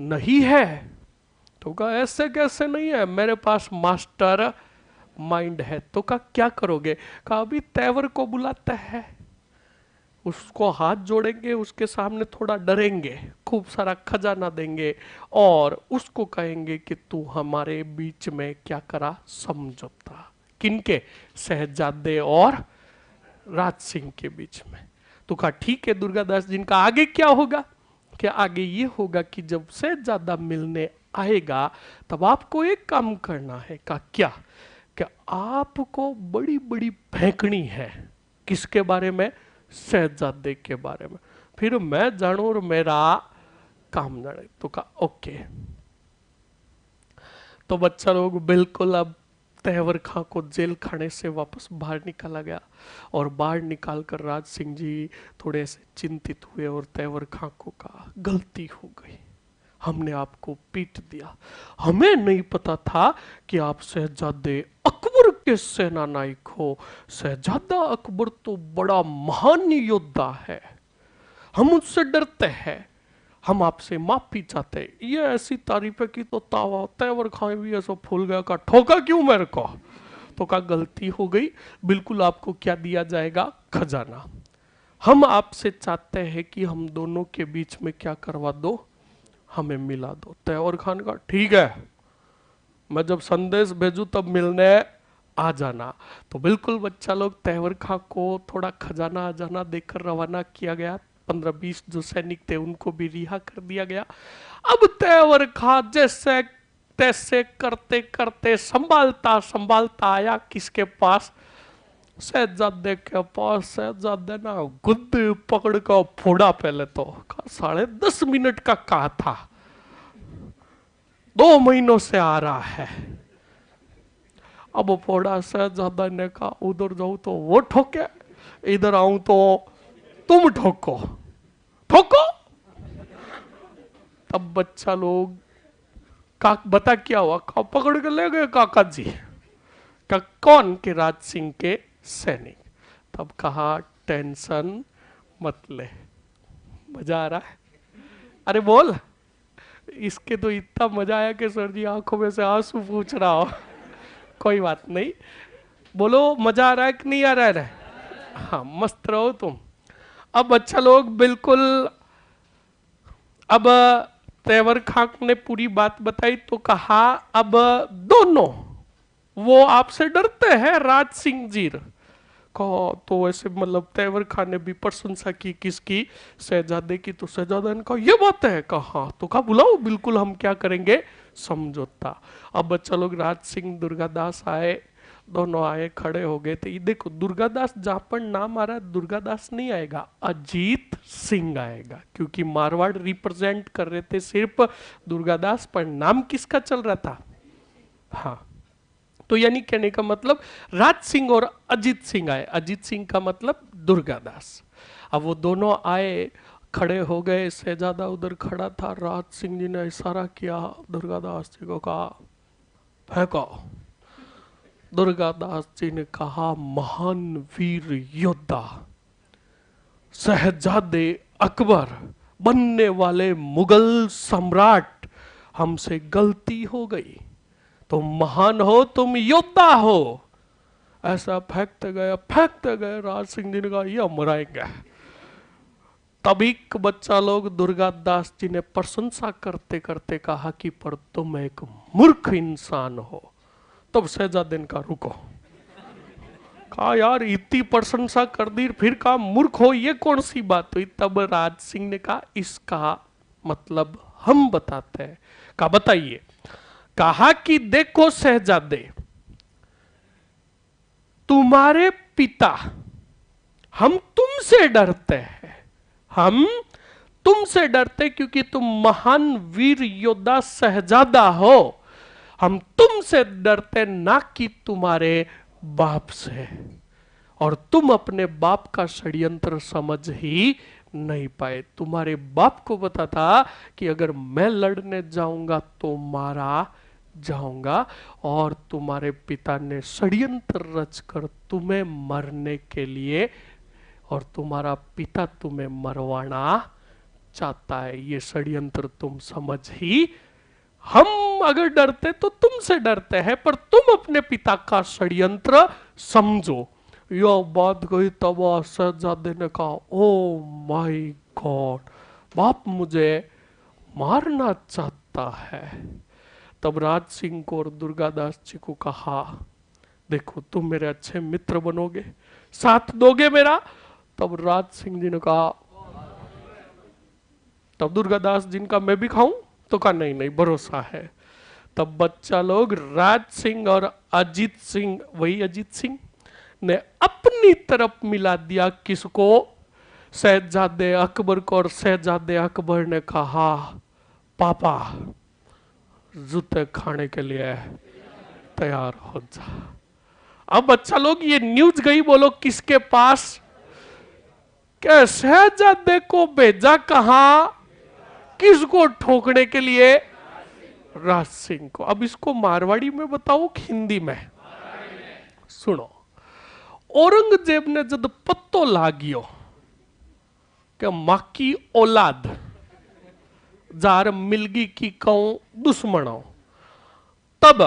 नहीं है। तो कहा ऐसे कैसे नहीं है, मेरे पास मास्टर माइंड है। तो कहा क्या करोगे, कहा अभी तेवर को बुलाता है, उसको हाथ जोड़ेंगे, उसके सामने थोड़ा डरेंगे, खूब सारा खजाना देंगे और उसको कहेंगे कि तू हमारे बीच में क्या करा, समझौता। किनके, शहजादे और राज सिंह के बीच में। तो कहा ठीक है दुर्गादास जी का, आगे क्या होगा, कि आगे ये होगा कि जब शहजादा मिलने आएगा तब आपको एक काम करना है। का क्या, कि आपको बड़ी बड़ी फेंकनी है, किसके बारे में, शहजादे के बारे में, फिर मैं जानू और मेरा काम जाने। तो कहा ओके। तो बच्चा लोग बिल्कुल अब तेवर खां को जेल खाने से वापस बाहर निकाला गया, और बाहर निकालकर राज सिंह जी थोड़े से चिंतित हुए और तेवर खां को कहा गलती हो गई, हमने आपको पीट दिया, हमें नहीं पता था कि आप शहजादे अकबर के सेना नायक हो। शहजादा अकबर तो बड़ा महान योद्धा है, हम उससे डरते हैं, हम आपसे माफी चाहते हैं। ये ऐसी तारीफें की तो तावा तेवर खां भी ऐसा फूल गया, का ठोका क्यों मेरे को। तो का गलती हो गई, बिल्कुल आपको क्या दिया जाएगा, खजाना। हम आपसे चाहते हैं कि हम दोनों के बीच में क्या करवा दो, हमें मिला दो। तेवर खान का ठीक है, मैं जब संदेश भेजू तब मिलने आ जाना। तो बिल्कुल बच्चा लोग तेवर खां को थोड़ा खजाना जाना देकर रवाना किया गया। 15-20 जो सैनिक थे उनको भी रिहा कर दिया गया। अब तेवर खां जैसे तैसे करते करते संभालता संभालता आया किसके पास, शहजादे के पास। शहजादे ना गुद्द पकड़ कर फोड़ा, पहले तो 10.5 मिनट का कहा था, 2 महीनों से आ रहा है। अब फोड़ा, शहजादा ने कहा उधर जाऊं तो वो ठोके, इधर आऊं तो तुम ठोको, ठोको। तब बच्चा लोग का बता क्या हुआ, का पकड़ के ले गए काका जी का, कौन के राज सिंह के सैनिक। तब कहा टेंशन मत ले, मजा आ रहा है, अरे बोल। इसके तो इतना मजा आया कि सर जी आंखों में से आंसू पूछ रहा हो। कोई बात नहीं, बोलो मजा आ रहा है कि नहीं आ रहा है। हाँ मस्त रहो तुम। अब अच्छा लोग बिल्कुल, अब तेवर खां ने पूरी बात बताई तो कहा अब दोनों वो आपसे डरते हैं राज सिंह जी। कहा तो ऐसे मतलब तेवर खान ने भी प्रशंसा की किसकी, शहजादे की। तो शहजादा ने कहा ये बात है, कहा हाँ। तो कहा बुलाओ, बिल्कुल हम क्या करेंगे समझौता। अब बच्चा लोग राज सिंह दुर्गादास आए, दोनों आए, खड़े हो गए थे। ये देखो दुर्गादास जहां पर नाम आ रहा है दुर्गादास नहीं आएगा, अजीत सिंह आएगा, क्योंकि मारवाड़ रिप्रेजेंट कर रहे थे सिर्फ दुर्गादास, पर नाम किसका चल रहा था। हाँ, तो यानी कहने का मतलब राज सिंह और अजीत सिंह आए, अजीत सिंह का मतलब दुर्गादास। अब वो दोनों आए, खड़े हो गए, शहजादा उधर खड़ा था, राज सिंह जी ने इशारा किया, दुर्गादास जी को कहा फेंको। दुर्गादास जी ने कहा महान वीर योद्धा शहजादे अकबर बनने वाले मुगल सम्राट, हमसे गलती हो गई। तुम महान हो, तुम योद्धा हो। ऐसा फेंकते गए, राज सिंह जी ने कहा ये मराएंगे। तभी बच्चा लोग दुर्गादास जी ने प्रशंसा करते करते कहा कि पर तुम एक मूर्ख इंसान हो। तब शहजादे ने कहा रुको, कहा यार इतनी प्रशंसा कर दी, फिर कहा मूर्ख हो, ये कौन सी बात हुई। तब राज सिंह ने कहा इसका मतलब हम बताते हैं। कहा बताइए। कहा कि देखो शहजादे, तुम्हारे पिता, हम तुमसे डरते हैं, हम तुमसे डरते क्योंकि तुम महान वीर योद्धा शहजादा हो। हम तुमसे डरते ना कि तुम्हारे बाप से, और तुम अपने बाप का षड्यंत्र समझ ही नहीं पाए। तुम्हारे बाप को पता था कि अगर मैं लड़ने जाऊंगा तो मारा जाऊंगा, और तुम्हारे पिता ने षड्यंत्र रचकर तुम्हें मरने के लिए, और तुम्हारा पिता तुम्हें मरवाना चाहता है। ये षड्यंत्र तुम समझ ही, हम अगर डरते तो तुमसे डरते हैं, पर तुम अपने पिता का षड्यंत्र समझो। यह बात गई तब शहजादे ने कहा ओ माय गॉड, बाप मुझे मारना चाहता है। तब राज सिंह को और दुर्गादास जी को कहा देखो तुम मेरे अच्छे मित्र बनोगे, साथ दोगे मेरा। तब राज सिंह जी ने कहा, तब दुर्गादास जिनका मैं भी खाऊं, तो कहा नहीं नहीं भरोसा है। तब बच्चा लोग राज सिंह और अजीत सिंह, वही अजीत सिंह ने अपनी तरफ मिला दिया किसको, शहजादे अकबर को। और शहजादे अकबर ने कहा पापा जूते खाने के लिए तैयार हो जा। अब बच्चा लोग ये न्यूज गई बोलो किसके पास, क्या शहजादे को भेजा कहां, किसको ठोकने के लिए, राज सिंह को। अब इसको मारवाड़ी में बताओ कि हिंदी में, सुनो। औरंगजेब ने जब पत्तो लागियो कि मां की औलाद जार मिलगी की कहूं दुश्मनों, तब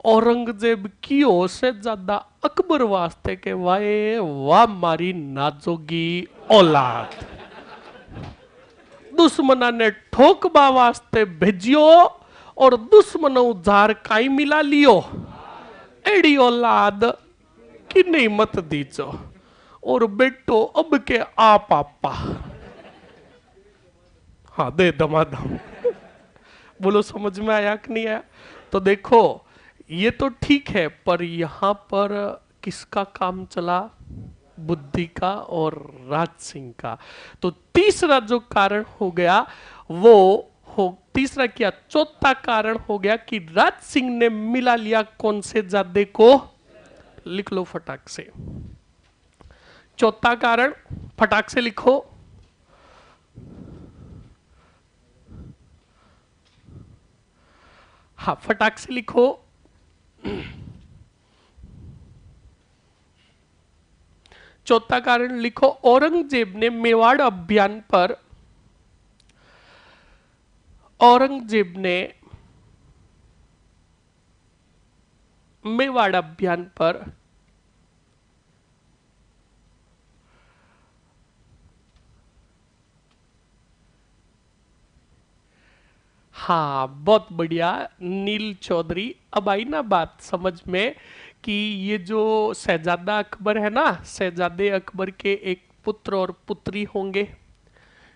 औरंगजेब की ओर से ज्यादा अकबर वास्ते के वाए वाह मारी नाजोगी औलाद, दुश्मना ने ठोकबा वास्ते भेजियो, और दुश्मनों जार काई मिला लियो, एड़ी औलाद की नहीं मत दीजो, और बेटो अब के आ पापा। हाँ दे दमादम। बोलो समझ में आया कि नहीं आया। तो देखो ये तो ठीक है, पर यहां पर किसका काम चला, बुद्धि का और राज सिंह का। तो तीसरा जो कारण हो गया वो हो, तीसरा क्या, चौथा कारण हो गया कि राज सिंह ने मिला लिया कौन से जादे को, लिख लो फटाक से। चौथा कारण फटाक से लिखो, हाँ फटाक से लिखो। चौथा कारण लिखो, औरंगजेब ने मेवाड़ अभियान पर, औरंगजेब ने मेवाड़ अभियान पर हाँ, बहुत बढ़िया नील चौधरी। अब आई ना बात समझ में कि ये जो शहजादा अकबर है ना, शहजादे अकबर के एक पुत्र और पुत्री होंगे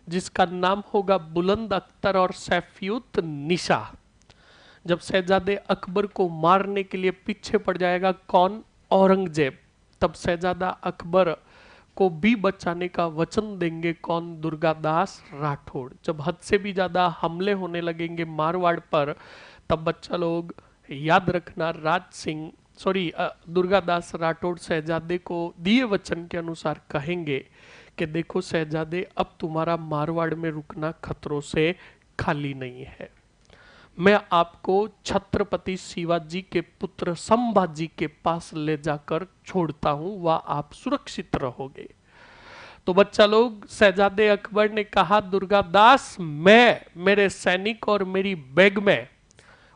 जिसका नाम होगा बुलंद अख्तर और सैफियुत निशा। जब शहजादे अकबर को मारने के लिए पीछे पड़ जाएगा कौन? औरंगजेब। तब शहजादा अकबर को भी बचाने का वचन देंगे कौन? दुर्गादास राठौड़। जब हद से भी ज्यादा हमले होने लगेंगे मारवाड़ पर, तब बच्चा लोग याद रखना, राज सिंह सॉरी दुर्गादास राठौड़ शहजादे को दिए वचन के अनुसार कहेंगे कि देखो शहजादे, अब तुम्हारा मारवाड़ में रुकना खतरों से खाली नहीं है। मैं आपको छत्रपति शिवाजी के पुत्र संभाजी के पास ले जाकर छोड़ता हूं, वह आप सुरक्षित रहोगे। तो बच्चा लोग, शहजादे अकबर ने कहा दुर्गादास, मैं, मेरे सैनिक और मेरी बेग में,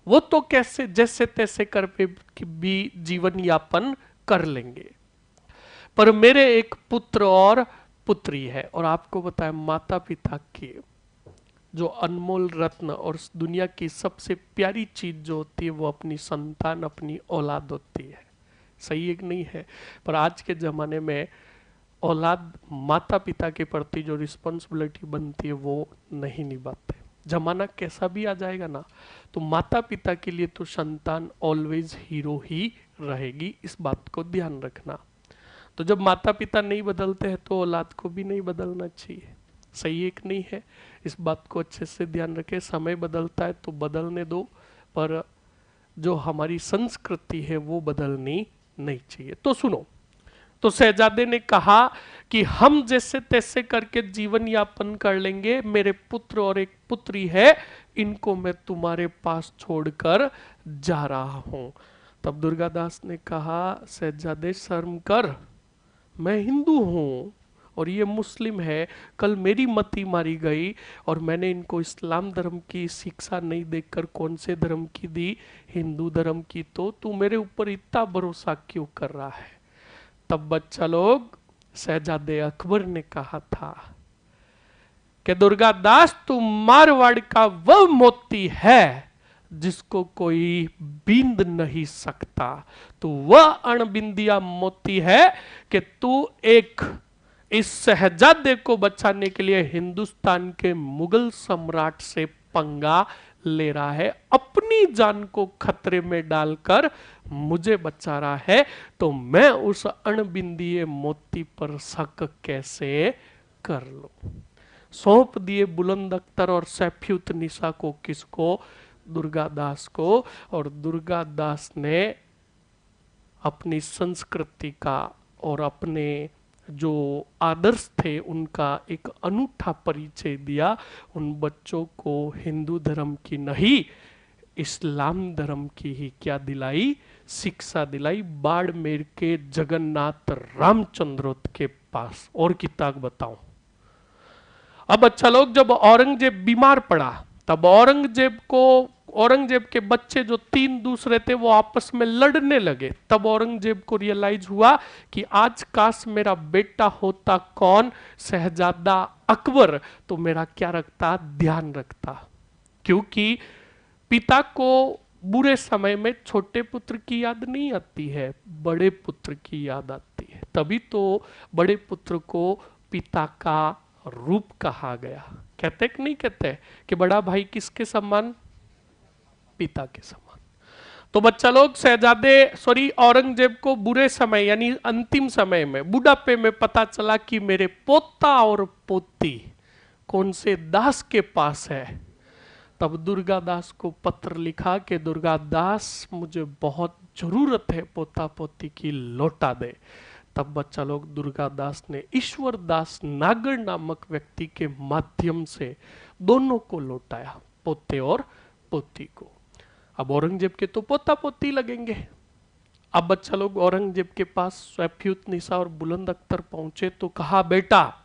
वो तो कैसे जैसे तैसे कर भी जीवन यापन कर लेंगे, पर मेरे एक पुत्र और पुत्री है। और आपको बताया माता पिता की जो अनमोल रत्न और दुनिया की सबसे प्यारी चीज जो होती है वो अपनी संतान, अपनी औलाद होती है। सही है कि नहीं है? पर आज के जमाने में औलाद माता पिता के प्रति जो रिस्पॉन्सिबिलिटी बनती है वो नहीं निभाते। जमाना कैसा भी आ जाएगा ना, तो माता पिता के लिए तो संतान ऑलवेज हीरो ही रहेगी, इस बात को ध्यान रखना। तो जब माता पिता नहीं बदलते हैं तो औलाद को भी नहीं बदलना चाहिए। सही एक नहीं है, इस बात को अच्छे से ध्यान रखें। समय बदलता है तो बदलने दो, पर जो हमारी संस्कृति है वो बदलनी नहीं चाहिए। तो सुनो, तो शहजादे ने कहा कि हम जैसे तैसे करके जीवन यापन कर लेंगे, मेरे पुत्र और एक पुत्री है, इनको मैं तुम्हारे पास छोड़कर जा रहा हूं। तब दुर्गादास ने कहा शहजादे शर्म कर, मैं हिंदू हूं और ये मुस्लिम है, कल मेरी मती मारी गई और मैंने इनको इस्लाम धर्म की शिक्षा नहीं देकर कौन से धर्म की दी? हिंदू धर्म की। तो तू मेरे ऊपर इतना भरोसा क्यों कर रहा है? तब बच्चा लोग, शहजादे अकबर ने कहा था कि दुर्गादास, तू मारवाड़ का वह मोती है जिसको कोई बींद नहीं सकता। तो वह अणबिंदिया मोती है कि तू एक इस शहजादे को बचाने के लिए हिंदुस्तान के मुगल सम्राट से पंगा ले रहा है, अपनी जान को खतरे में डालकर मुझे बचा रहा है। तो मैं उस अणबिंदीय मोती पर शक कैसे कर लूं? सौंप दिए बुलंद अख्तर और सैफियुत निशा को। किसको? दुर्गादास को। और दुर्गादास ने अपनी संस्कृति का और अपने जो आदर्श थे उनका एक अनूठा परिचय दिया। उन बच्चों को हिंदू धर्म की नहीं, इस्लाम धर्म की ही क्या दिलाई? शिक्षा दिलाई। बाड़मेर के जगन्नाथ रामचंद्रोत के पास। और किताब बताऊं। अब अच्छा लोग, जब औरंगजेब बीमार पड़ा तब औरंगजेब के बच्चे जो 3 दूसरे थे वो आपस में लड़ने लगे। तब औरंगजेब को रियलाइज हुआ कि आज काश मेरा बेटा होता कौन? शहजादा अकबर, तो मेरा क्या रखता? ध्यान रखता। क्योंकि पिता को बुरे समय में छोटे पुत्र की याद नहीं आती है, बड़े पुत्र की याद आती है। तभी तो बड़े पुत्र को पिता का रूप कहा गया। कहते कि नहीं कहते कि बड़ा भाई किसके समान? पिता के समान। तो बच्चा लोग, औरंगजेब को बुरे समय यानी अंतिम समय में, बुढ़ापे में पता चला कि मेरे पोता और पोती कौन से दास के पास है। तब दुर्गादास को पत्र लिखा कि दुर्गादास, मुझे बहुत जरूरत है पोता पोती की, लौटा दे। तब बच्चा लोग, दुर्गादास ने ईश्वरदास नागर नामक व्यक्ति के माध्यम से दोनों को लौटाया, पोते और पोती को। अब औरंगजेब के तो पोता पोती लगेंगे। अब बच्चा लोग औरंगजेब के पास सैफियुत निशा और बुलंद अख्तर पहुंचे तो कहा, बेटा,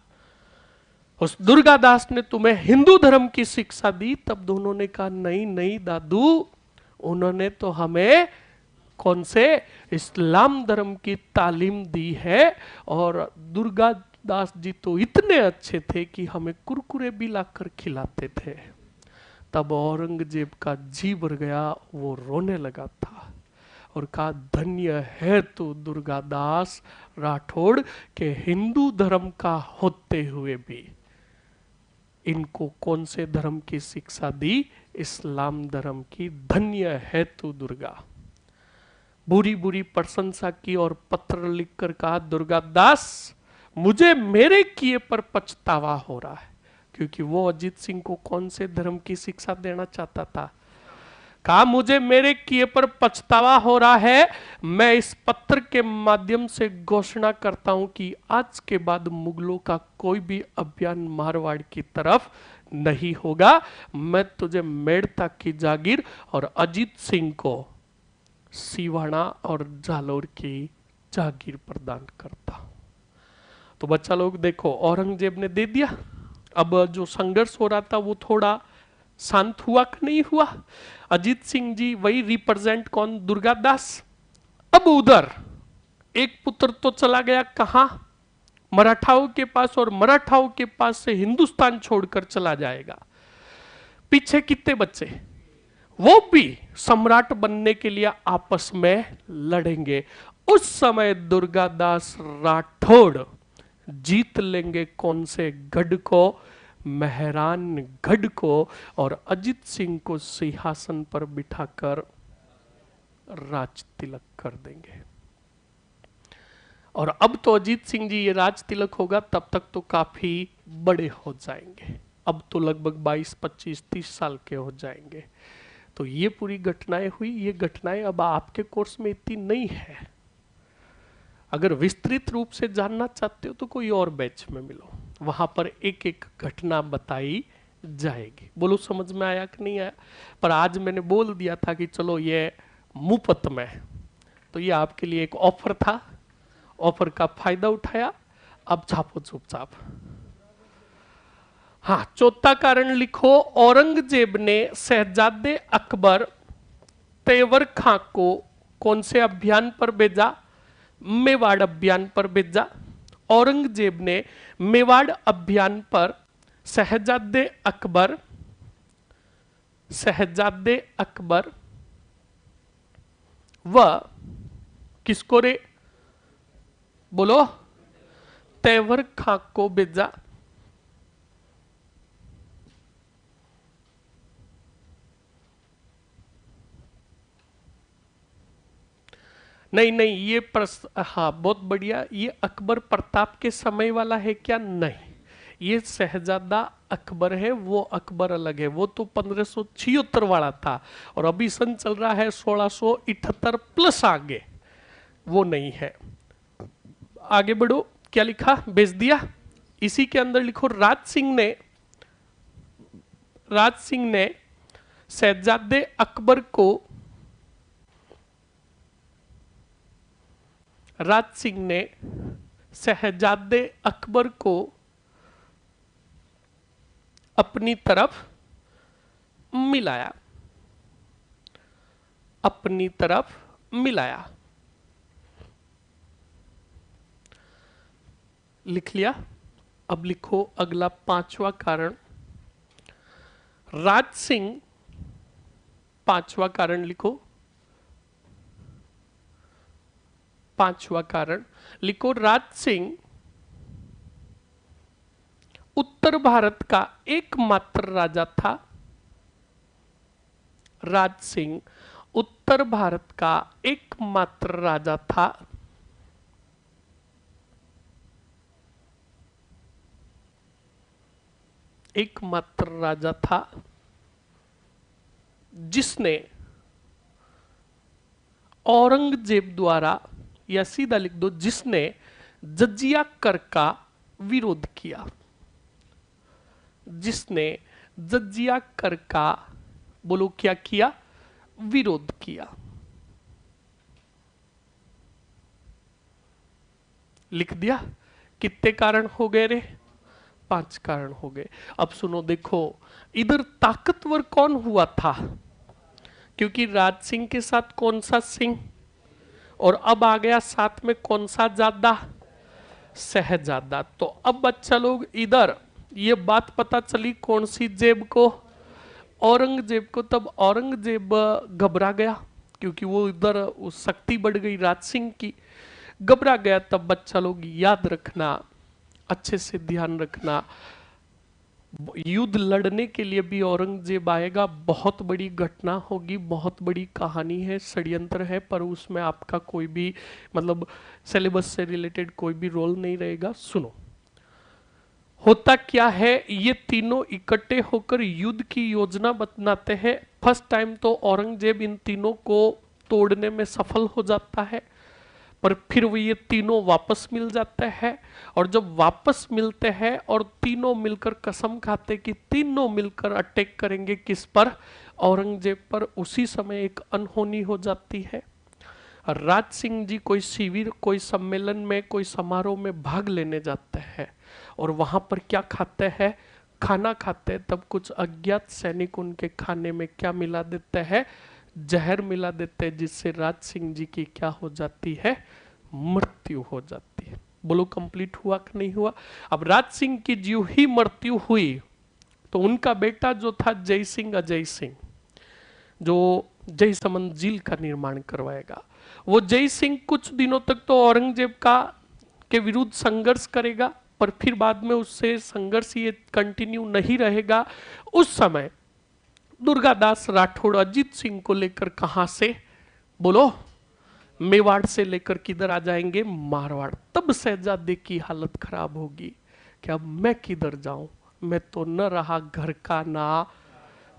उस दुर्गादास ने तुम्हें हिंदू धर्म की शिक्षा दी? तब दोनों ने कहा, नहीं नहीं दादू, उन्होंने तो हमें कौन से? इस्लाम धर्म की तालीम दी है। और दुर्गादास जी तो इतने अच्छे थे कि हमें कुरकुरे भी लाकर खिलाते थे। तब औरंगजेब का जी भर गया, वो रोने लगा था और कहा, धन्य है तू दुर्गादास राठौड़ के हिंदू धर्म का होते हुए भी इनको कौन से धर्म की शिक्षा दी? इस्लाम धर्म की। धन्य है तू दुर्गा। बुरी बुरी प्रशंसा की और पत्र लिखकर कहा, दुर्गादास मुझे मेरे किए पर पछतावा हो रहा है, क्योंकि वो अजीत सिंह को कौन से धर्म की शिक्षा देना चाहता था। कहा, मुझे मेरे किए पर पछतावा हो रहा है। मैं इस पत्र के माध्यम से घोषणा करता हूं कि आज के बाद मुगलों का कोई भी अभियान मारवाड़ की तरफ नहीं होगा। मैं तुझे मेड़ता की जागीर और अजीत सिंह को सिवाना और जालोर की जागीर प्रदान करता हूं। तो बच्चा लोग देखो, औरंगजेब ने दे दिया। अब जो संघर्ष हो रहा था वो थोड़ा शांत हुआ कि नहीं हुआ? अजीत सिंह जी वही रिप्रेजेंट कौन? दुर्गादास। अब उधर एक पुत्र तो चला गया कहां? मराठाओं के पास, और मराठाओं के पास से हिंदुस्तान छोड़कर चला जाएगा। पीछे कितने बच्चे? वो भी सम्राट बनने के लिए आपस में लड़ेंगे। उस समय दुर्गादास राठौड़ जीत लेंगे कौन से गढ़ को? मेहरानगढ़ को, और अजीत सिंह को सिंहासन पर बिठाकर राज तिलक कर देंगे। और अब तो अजीत सिंह जी ये राज तिलक होगा, तब तक तो काफी बड़े हो जाएंगे। अब तो लगभग 22, 25, 30 साल के हो जाएंगे। तो ये पूरी घटनाएं हुई। ये घटनाएं अब आपके कोर्स में इतनी नहीं है। अगर विस्तृत रूप से जानना चाहते हो तो कोई और बैच में मिलो, वहां पर एक एक घटना बताई जाएगी। बोलो समझ में आया कि नहीं आया? पर आज मैंने बोल दिया था कि चलो ये मुफ्त में, तो ये आपके लिए एक ऑफर था। ऑफर का फायदा उठाया, अब छापो चुपचाप। हाँ, चौथा कारण लिखो, औरंगजेब ने शहजादे अकबर तेवर खां को कौन से अभियान पर भेजा? मेवाड़ अभियान पर भेजा। औरंगजेब ने मेवाड़ अभियान पर शहजादे अकबर व किसको रे? बोलो, तेवर खां को भेजा। नहीं नहीं, ये हाँ बहुत बढ़िया। ये अकबर प्रताप के समय वाला है क्या? नहीं, ये शहजादा अकबर है, वो अकबर अलग है। वो तो 1576 वाला था, और अभी सन चल रहा है 1678 प्लस आगे, वो नहीं है। आगे बढ़ो, क्या लिखा? भेज दिया। इसी के अंदर लिखो, राज सिंह ने शहजादे अकबर को, राज सिंह ने शहजादे अकबर को अपनी तरफ मिलाया, अपनी तरफ मिलाया। लिख लिया। अब लिखो अगला पांचवा कारण। राज सिंह, पांचवा कारण लिखो। पांचवा कारण लिखो, राज सिंह उत्तर भारत का एकमात्र राजा था। राज सिंह उत्तर भारत का एकमात्र राजा था जिसने औरंगजेब द्वारा, या सीधा लिख दो, जिसने जजिया कर का विरोध किया। जिसने जजिया कर का, बोलो क्या किया? विरोध किया। लिख दिया। कितने कारण हो गए रे? 5 कारण हो गए। अब सुनो, देखो इधर ताकतवर कौन हुआ था? क्योंकि राज सिंह के साथ कौन सा सिंह, और अब आ गया साथ में कौन सा जादा? शहजादा। तो अब बच्चा लोग इधर ये बात पता चली कौन सी जेब को? औरंगजेब को तब औरंगजेब घबरा गया, क्योंकि वो इधर शक्ति बढ़ गई राज सिंह की, घबरा गया। तब बच्चा लोग याद रखना, अच्छे से ध्यान रखना, युद्ध लड़ने के लिए भी औरंगजेब आएगा, बहुत बड़ी घटना होगी, बहुत बड़ी कहानी है, षड्यंत्र है, पर उसमें आपका कोई भी मतलब सिलेबस से रिलेटेड कोई भी रोल नहीं रहेगा। सुनो, होता क्या है, ये तीनों इकट्ठे होकर युद्ध की योजना बनाते हैं। फर्स्ट टाइम तो औरंगजेब इन तीनों को तोड़ने में सफल हो जाता है, पर फिर वो ये तीनों वापस मिल जाते हैं। और जब वापस मिलते हैं और तीनों मिलकर कसम खाते कि तीनों मिलकर अटैक करेंगे किस पर, औरंगजेब पर, उसी समय एक अनहोनी हो जाती है। राज सिंह जी कोई शिविर, कोई सम्मेलन में, कोई समारोह में भाग लेने जाते हैं और वहां पर क्या खाते हैं, खाना खाते हैं। तब कुछ अज्ञात सैनिक उनके खाने में क्या मिला देते हैं, जहर मिला देते हैं, जिससे राज सिंह जी की क्या हो जाती है, मृत्यु हो जाती है। बोलो कंप्लीट हुआ कि नहीं हुआ? अब राज सिंह की ज्यों ही मृत्यु हुई तो उनका बेटा जो था जय सिंह, अजय सिंह, जो जय समन झील का निर्माण करवाएगा, वो जय सिंह कुछ दिनों तक तो औरंगजेब का के विरुद्ध संघर्ष करेगा, पर फिर बाद में उससे संघर्ष ये कंटिन्यू नहीं रहेगा। उस समय दुर्गादास राठौड़ अजीत सिंह को लेकर कहां से, बोलो, मेवाड़ से लेकर किधर आ जाएंगे, मारवाड़। तब शहजादे की हालत खराब होगी कि अब मैं किधर जाऊं, मैं तो न रहा घर का ना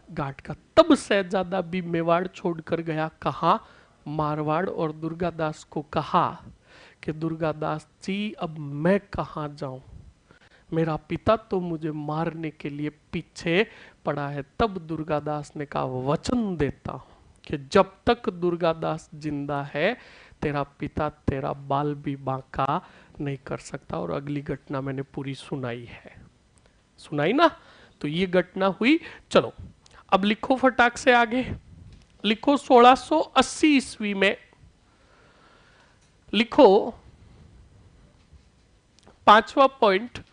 घाट का। तब शहजादा भी मेवाड़ छोड़कर गया, कहा, मारवाड़। और दुर्गादास को कहा कि दुर्गादास जी अब मैं कहां जाऊं, मेरा पिता तो मुझे मारने के लिए पीछे पड़ा है। तब दुर्गादास ने कहा, वचन देता हूं कि जब तक दुर्गादास जिंदा है तेरा पिता तेरा बाल भी बांका नहीं कर सकता। और अगली घटना मैंने पूरी सुनाई है, सुनाई ना? तो ये घटना हुई। चलो अब लिखो फटाक से आगे, लिखो 1680 ईस्वी में, लिखो 5वां पॉइंट।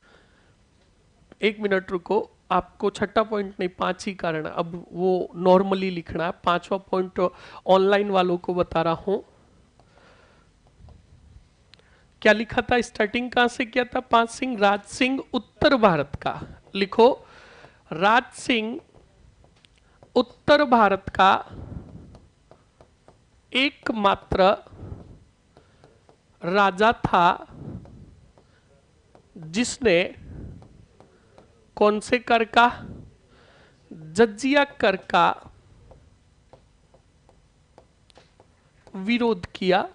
एक मिनट रुको, आपको छठा पॉइंट नहीं, 5 ही कारण, अब वो नॉर्मली लिखना है। 5वां पॉइंट ऑनलाइन वालों को बता रहा हूं। क्या लिखा था, स्टार्टिंग कहां से किया था? 5 सिंह, राज सिंह उत्तर भारत का, लिखो राज सिंह उत्तर भारत का एकमात्र राजा था जिसने कौन से कर का, जजिया कर का विरोध किया।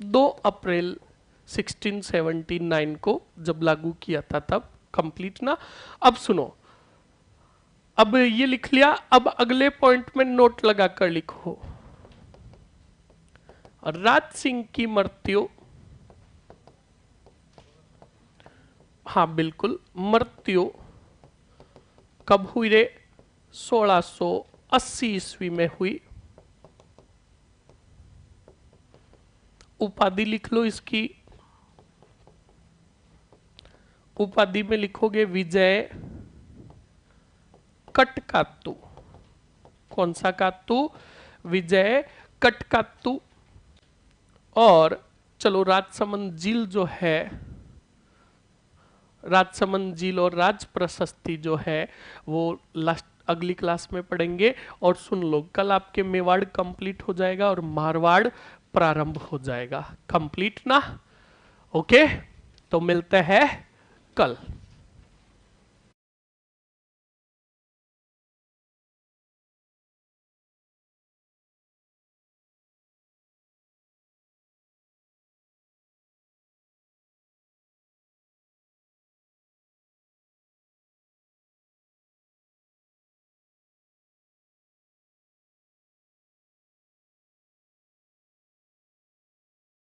2 अप्रैल 1679 को जब लागू किया था, तब कंप्लीट ना? अब सुनो, अब ये लिख लिया, अब अगले पॉइंट में नोट लगाकर लिखो, राज सिंह की मृत्यु, हाँ बिल्कुल, मृत्यु कब हुई रे? 1680 ईस्वी में हुई। उपाधि लिख लो इसकी, उपाधि में लिखोगे विजय कटकातु। कौन सा कातु? विजय कटकातु। और चलो राजसमंद झील जो है, राजसमंद झील और राज प्रशस्ति जो है वो लास्ट अगली क्लास में पढ़ेंगे। और सुन लो, कल आपके मेवाड़ कंप्लीट हो जाएगा और मारवाड़ प्रारंभ हो जाएगा। कंप्लीट ना? ओके, तो मिलते हैं कल।